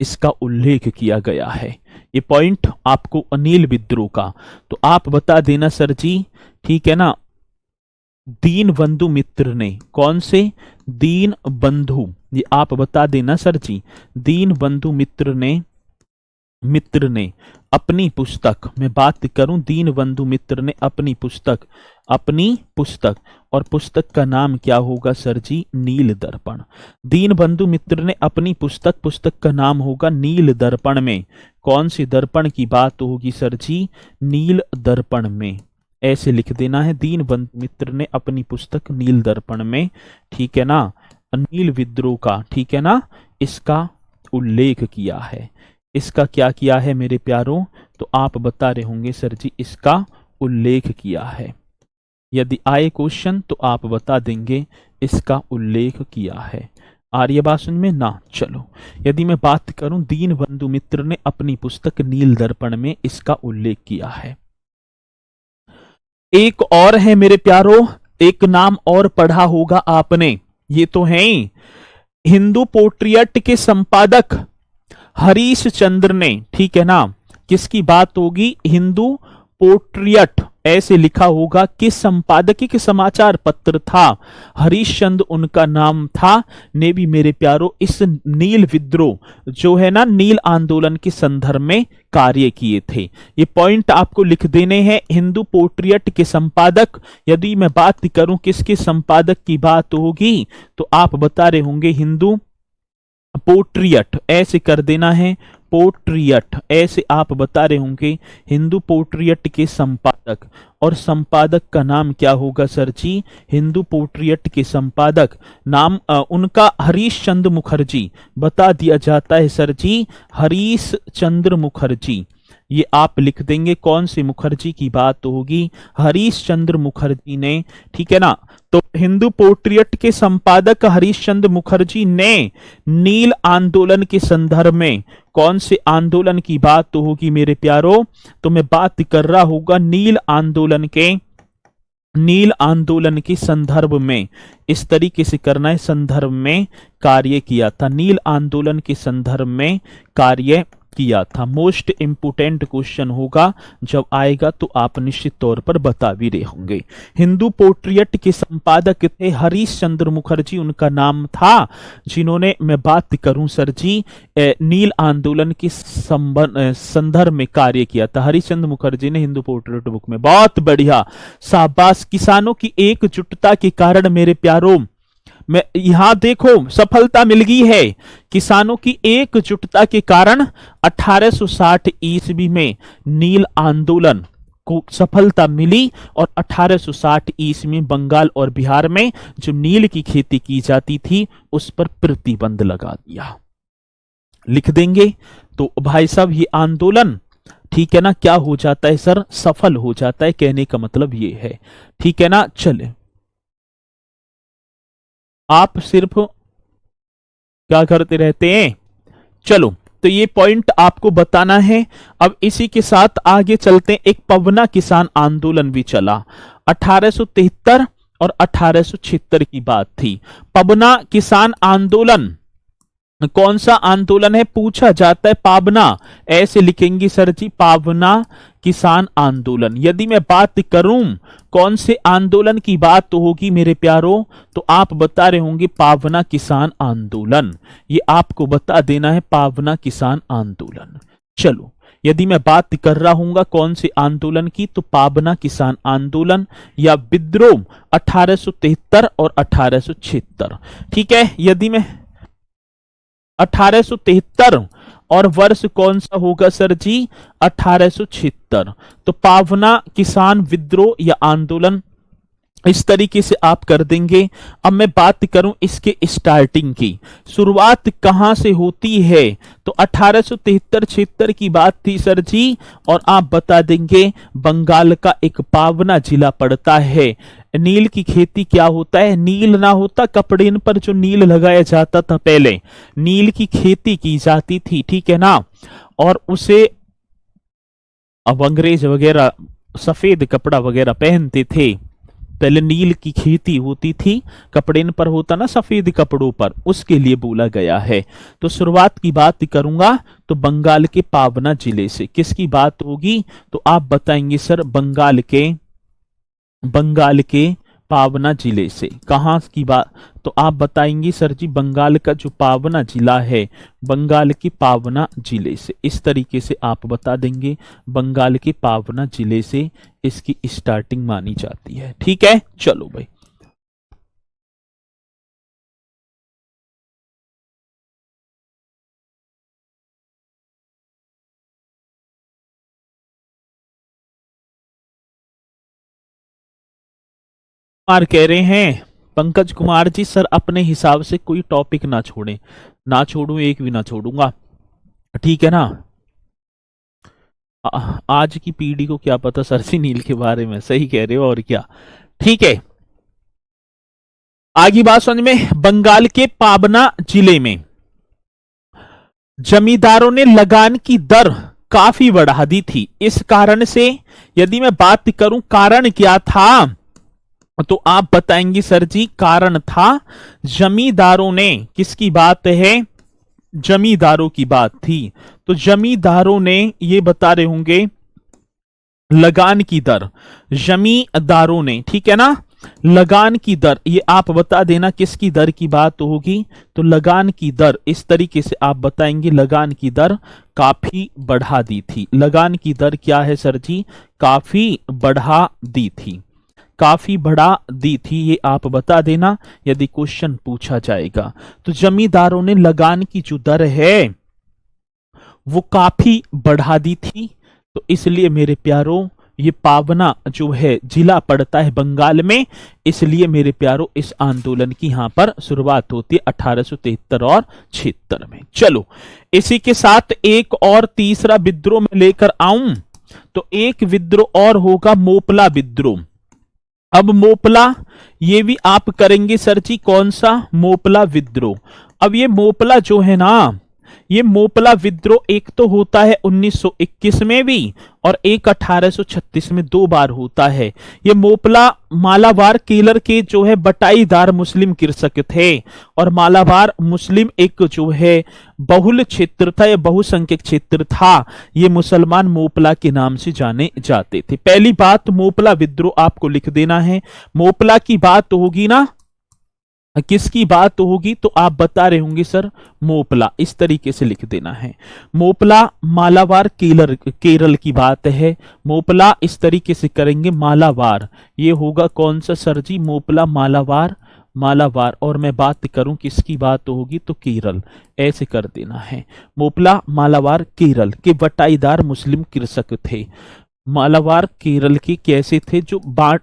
इसका उल्लेख किया गया है। ये पॉइंट आपको नील विद्रोह का, तो आप बता देना सर जी, ठीक है ना, दीन बंधु मित्र ने, कौन से? दीन बंधु, ये आप बता देना सर जी। दीन बंधु मित्र ने अपनी पुस्तक, मैं बात करूं दीन बंधु मित्र ने अपनी पुस्तक और पुस्तक का नाम क्या होगा सर जी? नील दर्पण। दीन बंधु मित्र ने अपनी पुस्तक का नाम होगा नील दर्पण में। कौन सी दर्पण की बात होगी सर जी? नील दर्पण में, ऐसे लिख देना है। दीन बंधु मित्र ने अपनी पुस्तक नील दर्पण में, ठीक है ना, नील विद्रोह का, ठीक है ना, इसका उल्लेख किया है। इसका क्या किया है मेरे प्यारों? तो आप बता रहे होंगे सर जी इसका उल्लेख किया है। यदि आए क्वेश्चन तो आप बता देंगे इसका उल्लेख किया है। आ रही है बात समझ में ना? चलो, यदि मैं बात करूं दीन बंधु मित्र ने अपनी पुस्तक नील दर्पण में इसका उल्लेख किया है। एक और है मेरे प्यारों, एक नाम और पढ़ा होगा आपने, ये तो है हिंदू पोट्रियट के संपादक हरीश चंद्र ने, ठीक है ना। किसकी बात होगी? हिंदू पोट्रियट, ऐसे लिखा होगा। किस संपादकीय के समाचार पत्र था? हरीश चंद्र उनका नाम था। ने भी मेरे प्यारों इस नील विद्रोह जो है ना, नील आंदोलन के संदर्भ में कार्य किए थे। ये पॉइंट आपको लिख देने हैं। हिंदू पोट्रियट के संपादक, यदि मैं बात करूं किसके संपादक की बात होगी तो आप बता रहे होंगे हिंदू पोट्रियट, ऐसे कर देना है पोट्रियट, ऐसे आप बता रहे होंगे हिंदू पोट्रियट के संपादक। और संपादक का नाम क्या होगा सर जी? हिंदू पोट्रियट के संपादक नाम उनका हरीश चंद्र मुखर्जी बता दिया जाता है सर जी, हरीश चंद्र मुखर्जी। ये आप लिख देंगे। कौन से मुखर्जी की बात होगी? हरीश चंद्र मुखर्जी ने, ठीक है ना। तो हिंदू पोट्रियट के संपादक हरीश चंद्र मुखर्जी ने नील आंदोलन के संदर्भ में, कौन से आंदोलन की बात होगी मेरे प्यारों? तो मैं बात कर रहा होगा नील आंदोलन के संदर्भ में, इस तरीके से करना है, संदर्भ में कार्य किया था। नील आंदोलन के संदर्भ में कार्य किया था। मोस्ट इंपोर्टेंट क्वेश्चन होगा, जब आएगा तो आप निश्चित तौर पर बता भी रहे होंगे। हिंदू पोट्रियट के संपादक थे हरीश चंद्र मुखर्जी उनका नाम था, जिन्होंने, मैं बात करूं सर जी, नील आंदोलन के संदर्भ में कार्य किया था। हरीश चंद्र मुखर्जी ने हिंदू पोट्रियट बुक में। बहुत बढ़िया, शाबाश। किसानों की एकजुटता के कारण मेरे प्यारों, मैं यहां देखो सफलता मिल गई है। किसानों की एकजुटता के कारण 1860 ईस्वी में नील आंदोलन को सफलता मिली और 1860 ईस्वी में बंगाल और बिहार में जो नील की खेती की जाती थी उस पर प्रतिबंध लगा दिया। लिख देंगे। तो भाई साहब ये आंदोलन, ठीक है ना, क्या हो जाता है सर? सफल हो जाता है, कहने का मतलब ये है, ठीक है ना। चले, आप सिर्फ क्या करते रहते हैं? चलो, तो ये पॉइंट आपको बताना है। अब इसी के साथ आगे चलते हैं। एक पवना किसान आंदोलन भी चला, 1873 और 1876 की बात थी। पवना किसान आंदोलन कौन सा आंदोलन है पूछा जाता है? पावना, ऐसे लिखेंगे सर जी, पावना किसान आंदोलन। यदि मैं बात करूं कौन से आंदोलन की बात होगी मेरे प्यारों, तो आप बता रहे होंगे पावना किसान आंदोलन। ये आपको बता देना है, पावना किसान आंदोलन। चलो, यदि मैं बात कर रहा हूंगा कौन से आंदोलन की, तो पावना किसान आंदोलन या विद्रोह 1873 और 1876, ठीक है। यदि मैं 1873 और वर्ष कौन सा होगा सर जी? 1876। तो पावना किसान विद्रोह या आंदोलन, इस तरीके से आप कर देंगे। अब मैं बात करूं इसके स्टार्टिंग की, शुरुआत कहां से होती है? तो 1873-76 की बात थी सर जी, और आप बता देंगे बंगाल का एक पावना जिला पड़ता है। नील की खेती क्या होता है? नील ना होता, कपड़े पर जो नील लगाया जाता था पहले, नील की खेती की जाती थी, ठीक है ना। और उसे अब अंग्रेज वगैरह सफेद कपड़ा वगैरह पहनते थे, पहले नील की खेती होती थी, कपड़े पर होता ना सफेद कपड़ों पर, उसके लिए बोला गया है। तो शुरुआत की बात करूंगा तो बंगाल के पावना जिले से। किसकी बात होगी? तो आप बताएंगे सर बंगाल के पावना जिले से। कहाँ की बात, तो आप बताएंगे सर जी बंगाल का जो पावना जिला है, बंगाल के पावना जिले से। इस तरीके से आप बता देंगे बंगाल के पावना जिले से इसकी स्टार्टिंग मानी जाती है। ठीक है, चलो भाई। कुमार कह रहे हैं, पंकज कुमार जी सर अपने हिसाब से कोई टॉपिक ना छोड़ें। ना छोड़ूं, एक भी ना छोड़ूंगा, ठीक है ना। आज की पीढ़ी को क्या पता सरसी नील के बारे में, सही कह रहे हो, और क्या। ठीक है, आगे बात समझ में। बंगाल के पाबना जिले में जमींदारों ने लगान की दर काफी बढ़ा दी थी। इस कारण से यदि मैं बात करूं कारण क्या था, तो आप बताएंगे सर जी कारण था जमींदारों ने, किसकी बात है, जमींदारों की बात थी। तो जमींदारों ने, ये बता रहे होंगे लगान की दर, जमींदारों ने, ठीक है ना, लगान की दर, ये आप बता देना किसकी दर की बात होगी, तो लगान की दर। इस तरीके से आप बताएंगे लगान की दर काफी बढ़ा दी थी। लगान की दर क्या है सर जी, काफी बढ़ा दी थी, काफी बढ़ा दी थी, ये आप बता देना यदि क्वेश्चन पूछा जाएगा। तो जमींदारों ने लगान की जो दर है वो काफी बढ़ा दी थी। तो इसलिए मेरे प्यारों, ये पावना जो है जिला पड़ता है बंगाल में, इसलिए मेरे प्यारों इस आंदोलन की यहां पर शुरुआत होती है 1873 और 76 में। चलो, इसी के साथ एक और तीसरा विद्रोह में लेकर आऊं, तो एक विद्रोह और होगा मोपला विद्रोह। अब मोपला, ये भी आप करेंगे सर जी कौन सा, मोपला विद्रोह। अब ये मोपला जो है ना, ये मोपला विद्रोह एक तो होता है 1921 में भी, और एक 1836 में, दो बार होता है। ये मोपला मालाबार केलर के जो है बटाईदार मुस्लिम कृषक थे, और मालाबार मुस्लिम एक जो है बहुल क्षेत्र था या बहुसंख्यक क्षेत्र था, ये मुसलमान मोपला के नाम से जाने जाते थे। पहली बात, मोपला विद्रोह आपको लिख देना है। मोपला की बात होगी ना, किसकी बात होगी, तो आप बता रहे होंगे सर मोपला, इस तरीके से लिख देना है। मोपला मालाबार केरल की बात है। मोपला इस तरीके से करेंगे, मालाबार ये होगा कौन सा सर जी, मोपला मालाबार, मालाबार। और मैं बात करूं किसकी बात होगी, तो केरल, ऐसे कर देना है। मोपला मालाबार केरल के बटाईदार मुस्लिम कृषक थे। मालाबार केरल के कैसे थे, जो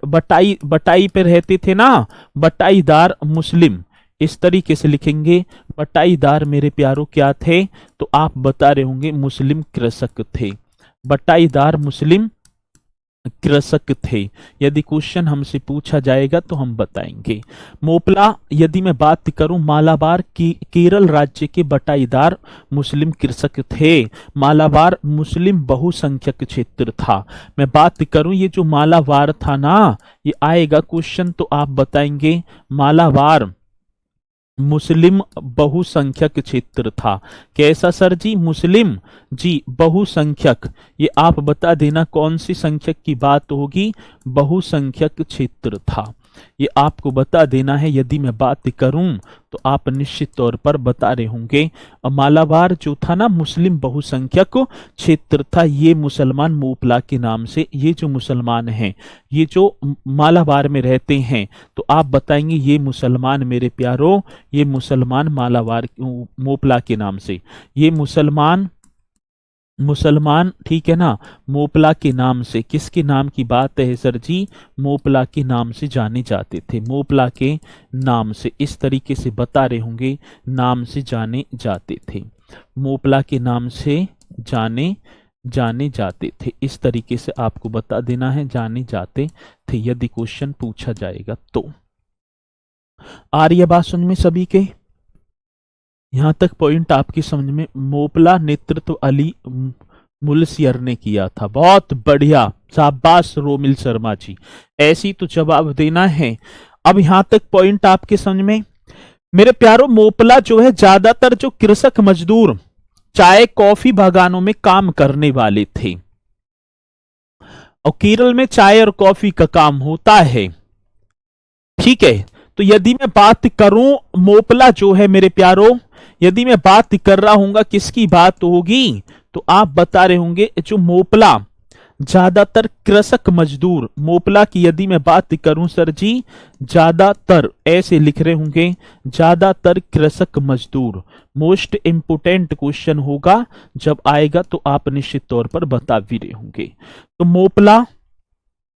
बटाई बटाई पे रहते थे ना, बटाईदार मुस्लिम, इस तरीके से लिखेंगे। बटाईदार मेरे प्यारों क्या थे, तो आप बता रहे होंगे मुस्लिम कृषक थे, बटाईदार मुस्लिम कृषक थे। यदि क्वेश्चन हमसे पूछा जाएगा तो हम बताएंगे। मोपला, यदि मैं बात करूं मालाबार की, केरल राज्य के बटाईदार मुस्लिम कृषक थे। मालाबार मुस्लिम बहुसंख्यक क्षेत्र था। मैं बात करूं ये जो मालाबार था ना, ये आएगा क्वेश्चन, तो आप बताएंगे मालाबार मुस्लिम बहुसंख्यक क्षेत्र था। कैसा सर जी, मुस्लिम जी बहुसंख्यक, ये आप बता देना कौन सी संख्यक की बात होगी, बहुसंख्यक क्षेत्र था, ये आपको बता देना है। यदि मैं बात करूं तो आप निश्चित तौर पर बता रहे होंगे। मालाबार जो था ना मुस्लिम बहुसंख्यक क्षेत्र था, ये मुसलमान मोपला के नाम से, ये जो मुसलमान हैं, ये जो मालाबार में रहते हैं, तो आप बताएंगे ये मुसलमान मेरे प्यारों, ये मुसलमान मालाबार मोपला के नाम से, ये मुसलमान, मुसलमान, ठीक है ना, मोपला के नाम से, किसके नाम की बात है सर जी, मोपला के नाम से जाने जाते थे, मोपला के नाम से, इस तरीके से बता रहे होंगे, नाम से जाने जाते थे, मोपला के नाम से जाने जाने जाते थे, इस तरीके से आपको बता देना है, जाने जाते थे, यदि क्वेश्चन पूछा जाएगा तो। आ रही है बात समझ में सभी के, यहां तक पॉइंट आपकी समझ में। मोपला नेतृत्व अली मुलसियर ने किया था, बहुत बढ़िया, शाबाश रोमिल शर्मा जी, ऐसी तो जवाब देना है। अब यहां तक पॉइंट आपके समझ में। मेरे प्यारों, मोपला जो है ज्यादातर जो कृषक मजदूर चाय कॉफी बागानों में काम करने वाले थे, और केरल में चाय और कॉफी का काम होता है। ठीक है। तो यदि मैं बात करूं मोपला जो है मेरे प्यारो, यदि मैं बात कर रहा हूंगा किसकी बात होगी, तो आप बता रहे होंगे जो मोपला ज्यादातर कृषक मजदूर, मोपला की यदि मैं बात करूं सर जी, ज्यादातर ऐसे लिख रहे होंगे, ज्यादातर कृषक मजदूर। मोस्ट इंपोर्टेंट क्वेश्चन होगा, जब आएगा तो आप निश्चित तौर पर बता भी रहे होंगे। तो मोपला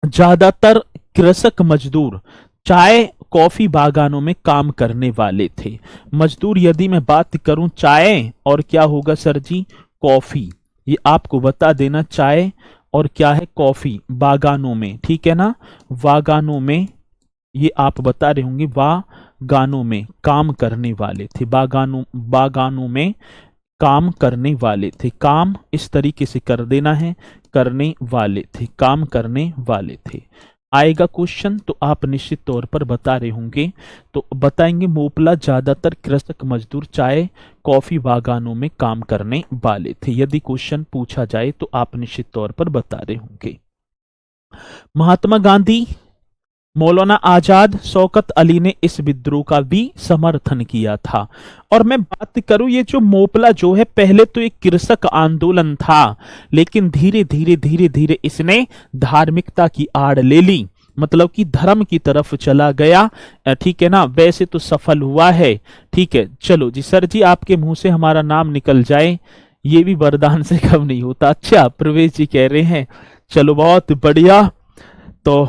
ज्यादातर कृषक मजदूर चाय कॉफी बागानों में काम करने वाले थे। मजदूर यदि मैं बात करूं चाय और क्या होगा सर जी, कॉफी, ये आपको बता देना, चाय और क्या है, कॉफी बागानों में, ठीक है ना, बागानों में, ये आप बता रहे होंगे, बागानों में काम करने वाले थे, बागानों में काम करने वाले थे। काम इस तरीके से कर देना है, करने वाले थे, काम करने वाले थे। आएगा क्वेश्चन तो आप निश्चित तौर पर बता रहे होंगे, तो बताएंगे मोपला ज्यादातर कृषक मजदूर चाय कॉफी बागानों में काम करने वाले थे। यदि क्वेश्चन पूछा जाए तो आप निश्चित तौर पर बता रहे होंगे। महात्मा गांधी, मौलाना आजाद, शौकत अली ने इस विद्रोह का भी समर्थन किया था। और मैं बात करूं ये जो मोपला जो है, पहले तो एक कृषक आंदोलन था, लेकिन धीरे धीरे धीरे धीरे इसने धार्मिकता की आड़ ले ली, मतलब कि धर्म की तरफ चला गया, ठीक है ना। वैसे तो सफल हुआ है, ठीक है। चलो जी सर जी, आपके मुंह से हमारा नाम निकल जाए ये भी वरदान से कम नहीं होता। अच्छा प्रवेश जी कह रहे हैं, चलो बहुत बढ़िया, तो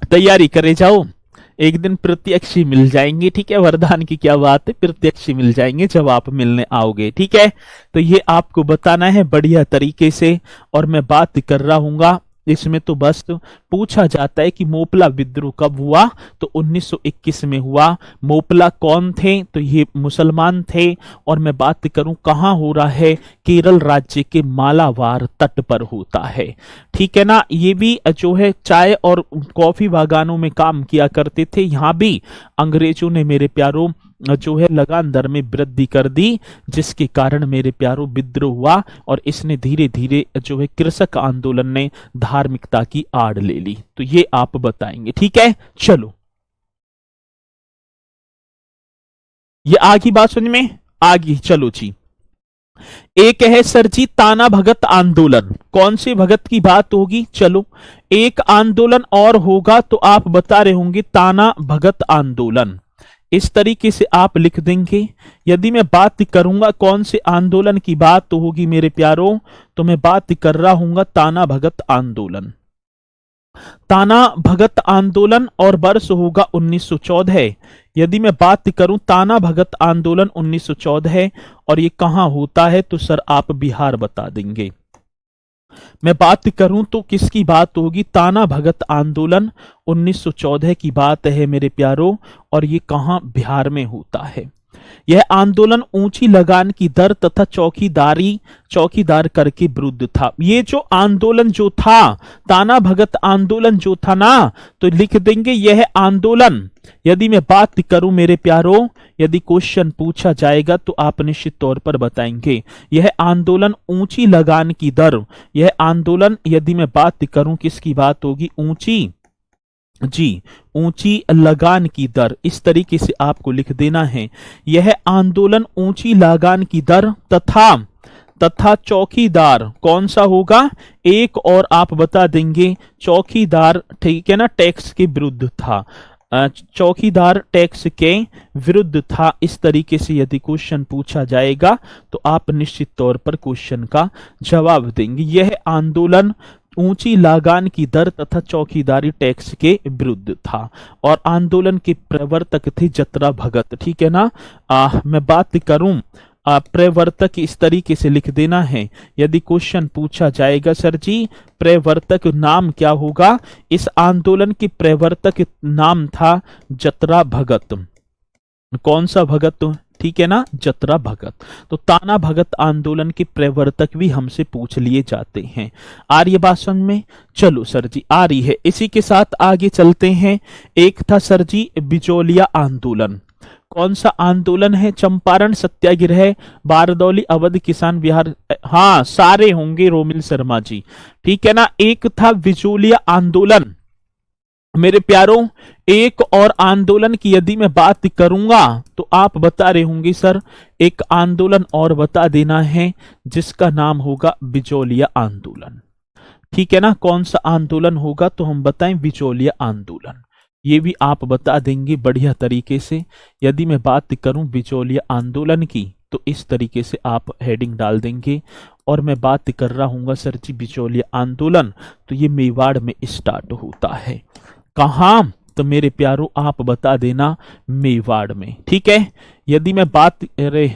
तैयारी करे जाओ, एक दिन प्रत्यक्ष मिल जाएंगे, ठीक है। वरदान की क्या बात है, प्रत्यक्ष मिल जाएंगे जब आप मिलने आओगे, ठीक है। तो ये आपको बताना है बढ़िया तरीके से, और मैं बात कर रहा हूंगा इसमें तो बस पूछा जाता है कि मोपला विद्रोह कब हुआ, तो 1921 में हुआ। मोपला कौन थे, तो ये मुसलमान थे, और मैं बात करूं कहां हो रहा है, केरल राज्य के मालाबार तट पर होता है, ठीक है ना। ये भी जो है चाय और कॉफी बागानों में काम किया करते थे। यहां भी अंग्रेजों ने मेरे प्यारों जो है लगान दर में वृद्धि कर दी, जिसके कारण मेरे प्यारों विद्रोह हुआ, और इसने धीरे धीरे जो है कृषक आंदोलन ने धार्मिकता की आड़ ले ली। तो ये आप बताएंगे, ठीक है। चलो ये आगे बात समझ में आगे, चलो जी। एक है सर जी ताना भगत आंदोलन, कौन से भगत की बात होगी, चलो एक आंदोलन और होगा, तो आप बता रहे होंगे ताना भगत आंदोलन, इस तरीके से आप लिख देंगे। यदि मैं बात करूंगा कौन से आंदोलन की बात तो होगी मेरे प्यारों, तो मैं बात कर रहा हूंगा ताना भगत आंदोलन, ताना भगत आंदोलन, और वर्ष होगा 1914। यदि मैं बात करूं ताना भगत आंदोलन 1914 और ये कहां होता है, तो सर आप बिहार बता देंगे। मैं बात करूं तो किसकी बात होगी, ताना भगत आंदोलन 1914 की बात है मेरे प्यारों, और ये कहां, बिहार में होता है। यह आंदोलन ऊंची लगान की दर तथा चौकीदार कर के विरुद्ध था। ये जो आंदोलन जो था, ताना भगत आंदोलन जो था ना, तो लिख देंगे यह आंदोलन, यदि मैं बात करूं मेरे प्यारों, यदि क्वेश्चन पूछा जाएगा तो आप निश्चित तौर पर बताएंगे यह आंदोलन ऊंची लगान की दर, यह आंदोलन यदि मैं बात करूं किसकी बात होगी, ऊंची जी, ऊंची लगान की दर, इस तरीके से आपको लिख देना है। यह आंदोलन ऊंची लगान की दर तथा चौकीदार, कौन सा होगा, एक और आप बता देंगे चौकीदार, ठीक है ना, टैक्स के विरुद्ध था, चौकीदार टैक्स के विरुद्ध था। इस तरीके से यदि क्वेश्चन पूछा जाएगा तो आप निश्चित तौर पर क्वेश्चन का जवाब देंगे। यह आंदोलन ऊंची लगान की दर तथा चौकीदारी टैक्स के विरुद्ध था, और आंदोलन के प्रवर्तक थे जतरा भगत, ठीक है ना। मैं बात करूं प्रवर्तक, इस तरीके से लिख देना है। यदि क्वेश्चन पूछा जाएगा सर जी प्रवर्तक नाम क्या होगा, इस आंदोलन के प्रवर्तक नाम था जतरा भगत, कौन सा भगत, ठीक है ना, जतरा भगत। तो ताना भगत आंदोलन के प्रवर्तक भी हमसे पूछ लिए जाते हैं। आ रही है बात समझ में, चलो सर जी आ रही है। इसी के साथ आगे चलते हैं। एक था सर जी बिचौलिया आंदोलन, कौन सा आंदोलन है, चंपारण सत्याग्रह, बारदौली, अवध, किसान बिहार, हाँ सारे होंगे रोमिल शर्मा जी, ठीक है ना। एक था बिचौलिया आंदोलन, मेरे प्यारों, एक और आंदोलन की यदि मैं बात करूंगा तो आप बता रहे होंगे सर एक आंदोलन और बता देना है जिसका नाम होगा बिचौलिया आंदोलन। ठीक है ना, कौन सा आंदोलन होगा तो हम बताएं बिचौलिया आंदोलन। ये भी आप बता देंगे बढ़िया तरीके से। यदि मैं बात करूं बिचौलिया आंदोलन की तो इस तरीके से आप हेडिंग डाल देंगे। और मैं बात कर रहा हूँ सर जी बिचौलिया आंदोलन, तो ये मेवाड़ में स्टार्ट होता है। कहां? तो मेरे प्यारों आप बता देना मेवाड़ में। ठीक है, यदि मैं बात अरे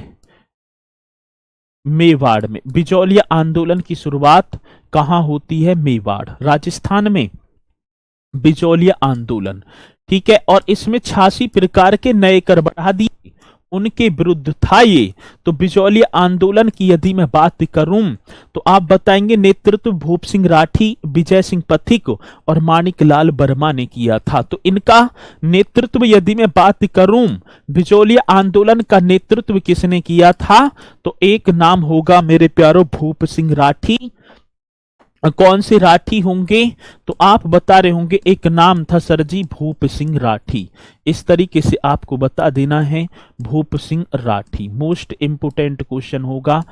मेवाड़ में बिचौलिया आंदोलन की शुरुआत कहां होती है? मेवाड़, राजस्थान में बिचौलिया आंदोलन। ठीक है, और इसमें 86 प्रकार के नए कर बढ़ा दिए, उनके विरुद्ध था ये। तो बिचौलिया आंदोलन की यदि मैं बात करूं तो आप बताएंगे नेतृत्व भूप सिंह राठी, विजय सिंह पथिक और माणिक लाल वर्मा ने किया था। तो इनका नेतृत्व यदि मैं बात करूं, बिचौलिया आंदोलन का नेतृत्व किसने किया था? तो एक नाम होगा मेरे प्यारों भूप सिंह राठी। कौन से राठी होंगे? तो आप बता रहे होंगे एक नाम था सर जी भूप सिंह राठी। इस तरीके से आपको बता देना है भूप Singh Rathi. Most important question होगा।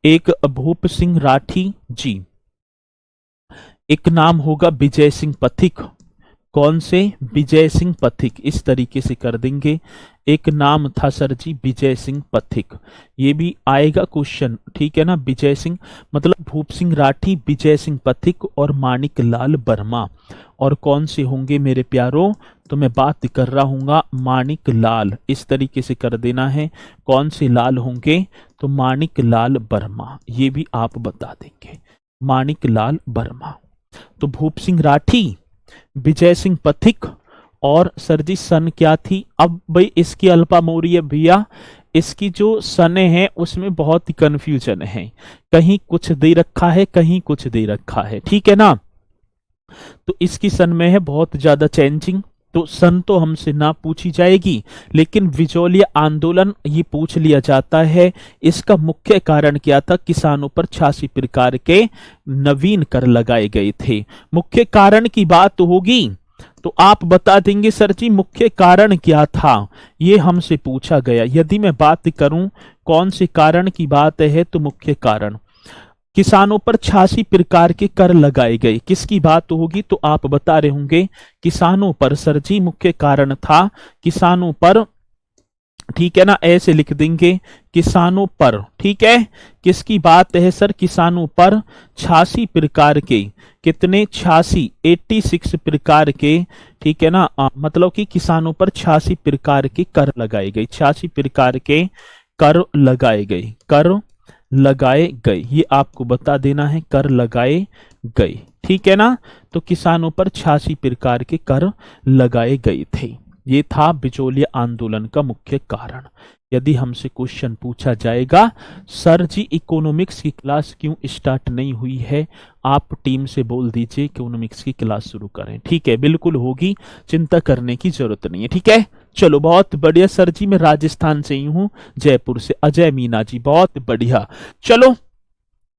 एक भूप सिंह राठी जी, एक नाम होगा विजय सिंह पथिक। कौन से? विजय सिंह पथिक। इस तरीके से कर देंगे। एक नाम था सर जी विजय सिंह पथिक, ये भी आएगा क्वेश्चन। ठीक है ना, विजय सिंह मतलब भूप सिंह राठी, विजय सिंह पथिक और माणिक लाल वर्मा। और कौन से होंगे मेरे प्यारों? तो मैं बात कर रहा हूँ माणिक लाल। इस तरीके से कर देना है। कौन से लाल होंगे? तो माणिक लाल वर्मा, ये भी आप बता देंगे माणिक लाल वर्मा। तो भूप सिंह राठी, विजय सिंह पथिक और सर जी सन क्या थी? अब भाई इसकी अल्पा मौर्य भैया, इसकी जो सने हैं उसमें बहुत ही कंफ्यूजन है, कहीं कुछ दे रखा है कहीं कुछ दे रखा है। ठीक है ना, तो इसकी सन में है बहुत ज्यादा चेंजिंग, तो सन तो हमसे ना पूछी जाएगी, लेकिन बिचौलिया आंदोलन ये पूछ लिया जाता है। इसका मुख्य कारण क्या था? किसानों पर 86 प्रकार के नवीन कर लगाए गए थे। मुख्य कारण की बात होगी तो आप बता देंगे सर जी मुख्य कारण क्या था, ये हमसे पूछा गया। यदि मैं बात करूं कौन से कारण की बात है, तो मुख्य कारण किसानों पर 86 प्रकार के कर लगाए गए। किसकी बात होगी? तो आप बता रहे होंगे किसानों पर सर जी मुख्य कारण था किसानों पर। ठीक है ना, ऐसे लिख देंगे किसानों पर। ठीक है, किसकी बात है सर? किसानों पर 86 प्रकार के, कितने? 86, 86 प्रकार के। ठीक है ना, मतलब कि किसानों पर 86 प्रकार के कर लगाए गए, 86 प्रकार के कर लगाए गए, कर लगाए गए, ये आपको बता देना है कर लगाए गए। ठीक है ना, तो किसानों पर 86 प्रकार के कर लगाए गए थे। ये था बिचौलिया आंदोलन का मुख्य कारण। यदि हमसे क्वेश्चन पूछा जाएगा सर जी इकोनॉमिक्स की क्लास क्यों स्टार्ट नहीं हुई है, आप टीम से बोल दीजिए इकोनॉमिक्स की क्लास शुरू करें। ठीक है, बिल्कुल होगी, चिंता करने की जरूरत नहीं है। ठीक है, चलो बहुत बढ़िया सर जी, मैं राजस्थान से ही हूं, जयपुर से अजय मीना जी, बहुत बढ़िया। चलो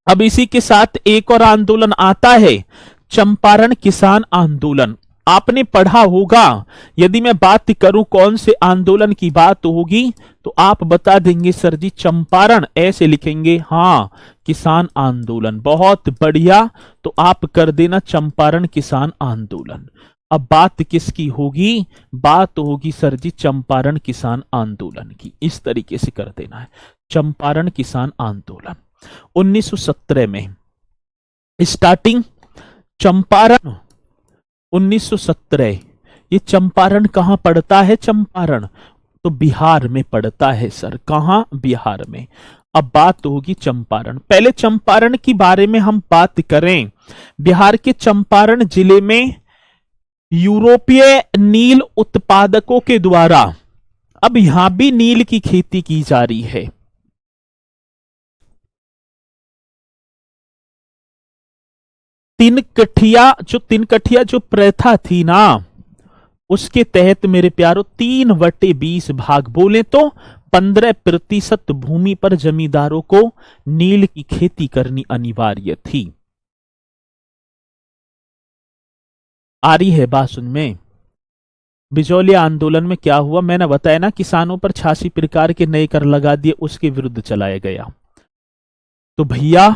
अब इसी के साथ एक और आंदोलन आता है, चंपारण किसान आंदोलन। आपने पढ़ा होगा। यदि मैं बात करूं कौन से आंदोलन की बात होगी तो आप बता देंगे सर जी चंपारण, ऐसे लिखेंगे। हाँ, किसान आंदोलन, बहुत बढ़िया। तो आप कर देना चंपारण किसान आंदोलन। अब बात किसकी होगी? बात होगी सर जी चंपारण किसान आंदोलन की। इस तरीके से कर देना है, चंपारण किसान आंदोलन 1917 में स्टार्टिंग। चंपारण 1917। ये चंपारण कहां पड़ता है? चंपारण तो बिहार में पड़ता है सर। कहां? बिहार में। अब बात होगी चंपारण। पहले चंपारण के बारे में हम बात करें। बिहार के चंपारण जिले में यूरोपीय नील उत्पादकों के द्वारा, अब यहां भी नील की खेती की जा रही है। तीन कठिया जो प्रथा थी ना, उसके तहत मेरे प्यारो 3/20 भाग, बोले तो 15% भूमि पर जमींदारों को नील की खेती करनी अनिवार्य थी। आ रही है बात सुन में? बिजौलिया आंदोलन में क्या हुआ? मैंने बताया ना, किसानों पर 86 प्रकार के नए कर लगा दिए, उसके विरुद्ध चलाया गया। तो भैया,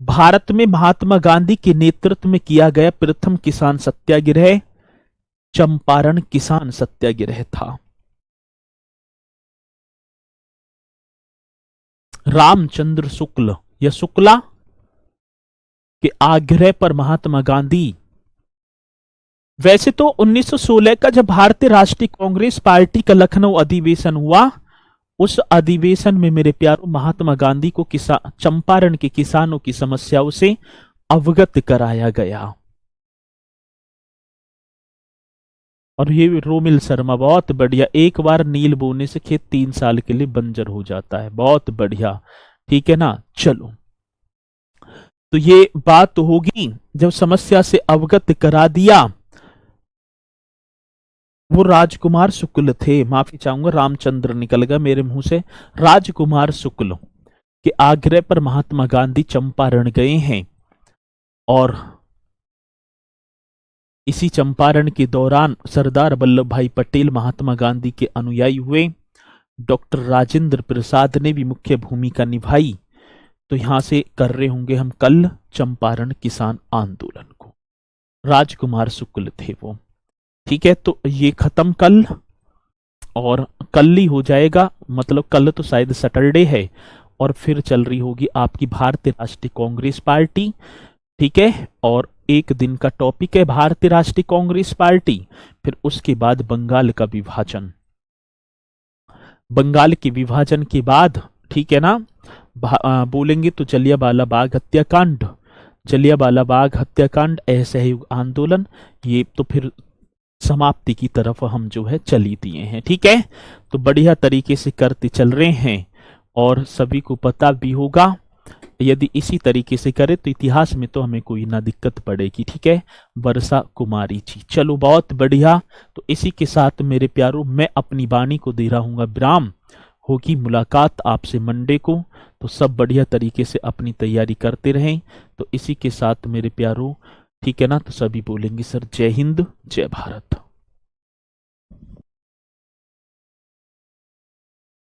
भारत में महात्मा गांधी के नेतृत्व में किया गया प्रथम किसान सत्याग्रह चंपारण किसान सत्याग्रह था। रामचंद्र शुक्ल या शुक्ला के आग्रह पर महात्मा गांधी, वैसे तो 1916 का जब भारतीय राष्ट्रीय कांग्रेस पार्टी का लखनऊ अधिवेशन हुआ, उस अधिवेशन में मेरे प्यारों महात्मा गांधी को चंपारण के किसानों की समस्याओं से अवगत कराया गया। और ये रोमिल शर्मा, बहुत बढ़िया। एक बार नील बोने से खेत 3 साल के लिए बंजर हो जाता है, बहुत बढ़िया। ठीक है ना, चलो। तो ये बात तो होगी, जब समस्या से अवगत करा दिया। वो राजकुमार शुक्ल थे, माफी चाहूंगा, रामचंद्र निकल गया मेरे मुंह से। राजकुमार शुक्ल के आग्रह पर महात्मा गांधी चंपारण गए हैं, और इसी चंपारण के दौरान सरदार वल्लभ भाई पटेल महात्मा गांधी के अनुयायी हुए। डॉक्टर राजेंद्र प्रसाद ने भी मुख्य भूमिका निभाई। तो यहां से कर रहे होंगे हम कल चंपारण किसान आंदोलन को। राजकुमार शुक्ल थे वो। ठीक है, तो ये खत्म कल, और कल ही हो जाएगा, मतलब कल तो शायद सैटरडे है, और फिर चल रही होगी आपकी भारतीय राष्ट्रीय कांग्रेस पार्टी। ठीक है, और एक दिन का टॉपिक है भारतीय राष्ट्रीय कांग्रेस पार्टी। फिर उसके बाद बंगाल का विभाजन। बंगाल के विभाजन के बाद, ठीक है ना, बोलेंगे तो जलियांवाला बाग हत्याकांड, जलियांवाला बाग हत्याकांड, असहयोग आंदोलन, ये तो फिर समाप्ति की तरफ हम जो है चली दिए हैं। ठीक है, तो बढ़िया तरीके से करते चल रहे हैं, और सभी को पता भी होगा, यदि इसी तरीके से करें तो इतिहास में तो हमें कोई ना दिक्कत पड़ेगी। ठीक है, वर्षा कुमारी जी, चलो बहुत बढ़िया। तो इसी के साथ मेरे प्यारों, मैं अपनी वाणी को दे रहा हूँ विराम। होगी मुलाकात आपसे मंडे को, तो सब बढ़िया तरीके से अपनी तैयारी करते रहें। तो इसी के साथ मेरे प्यारों, ठीक है ना, तो सभी बोलेंगे सर जय हिंद जय भारत।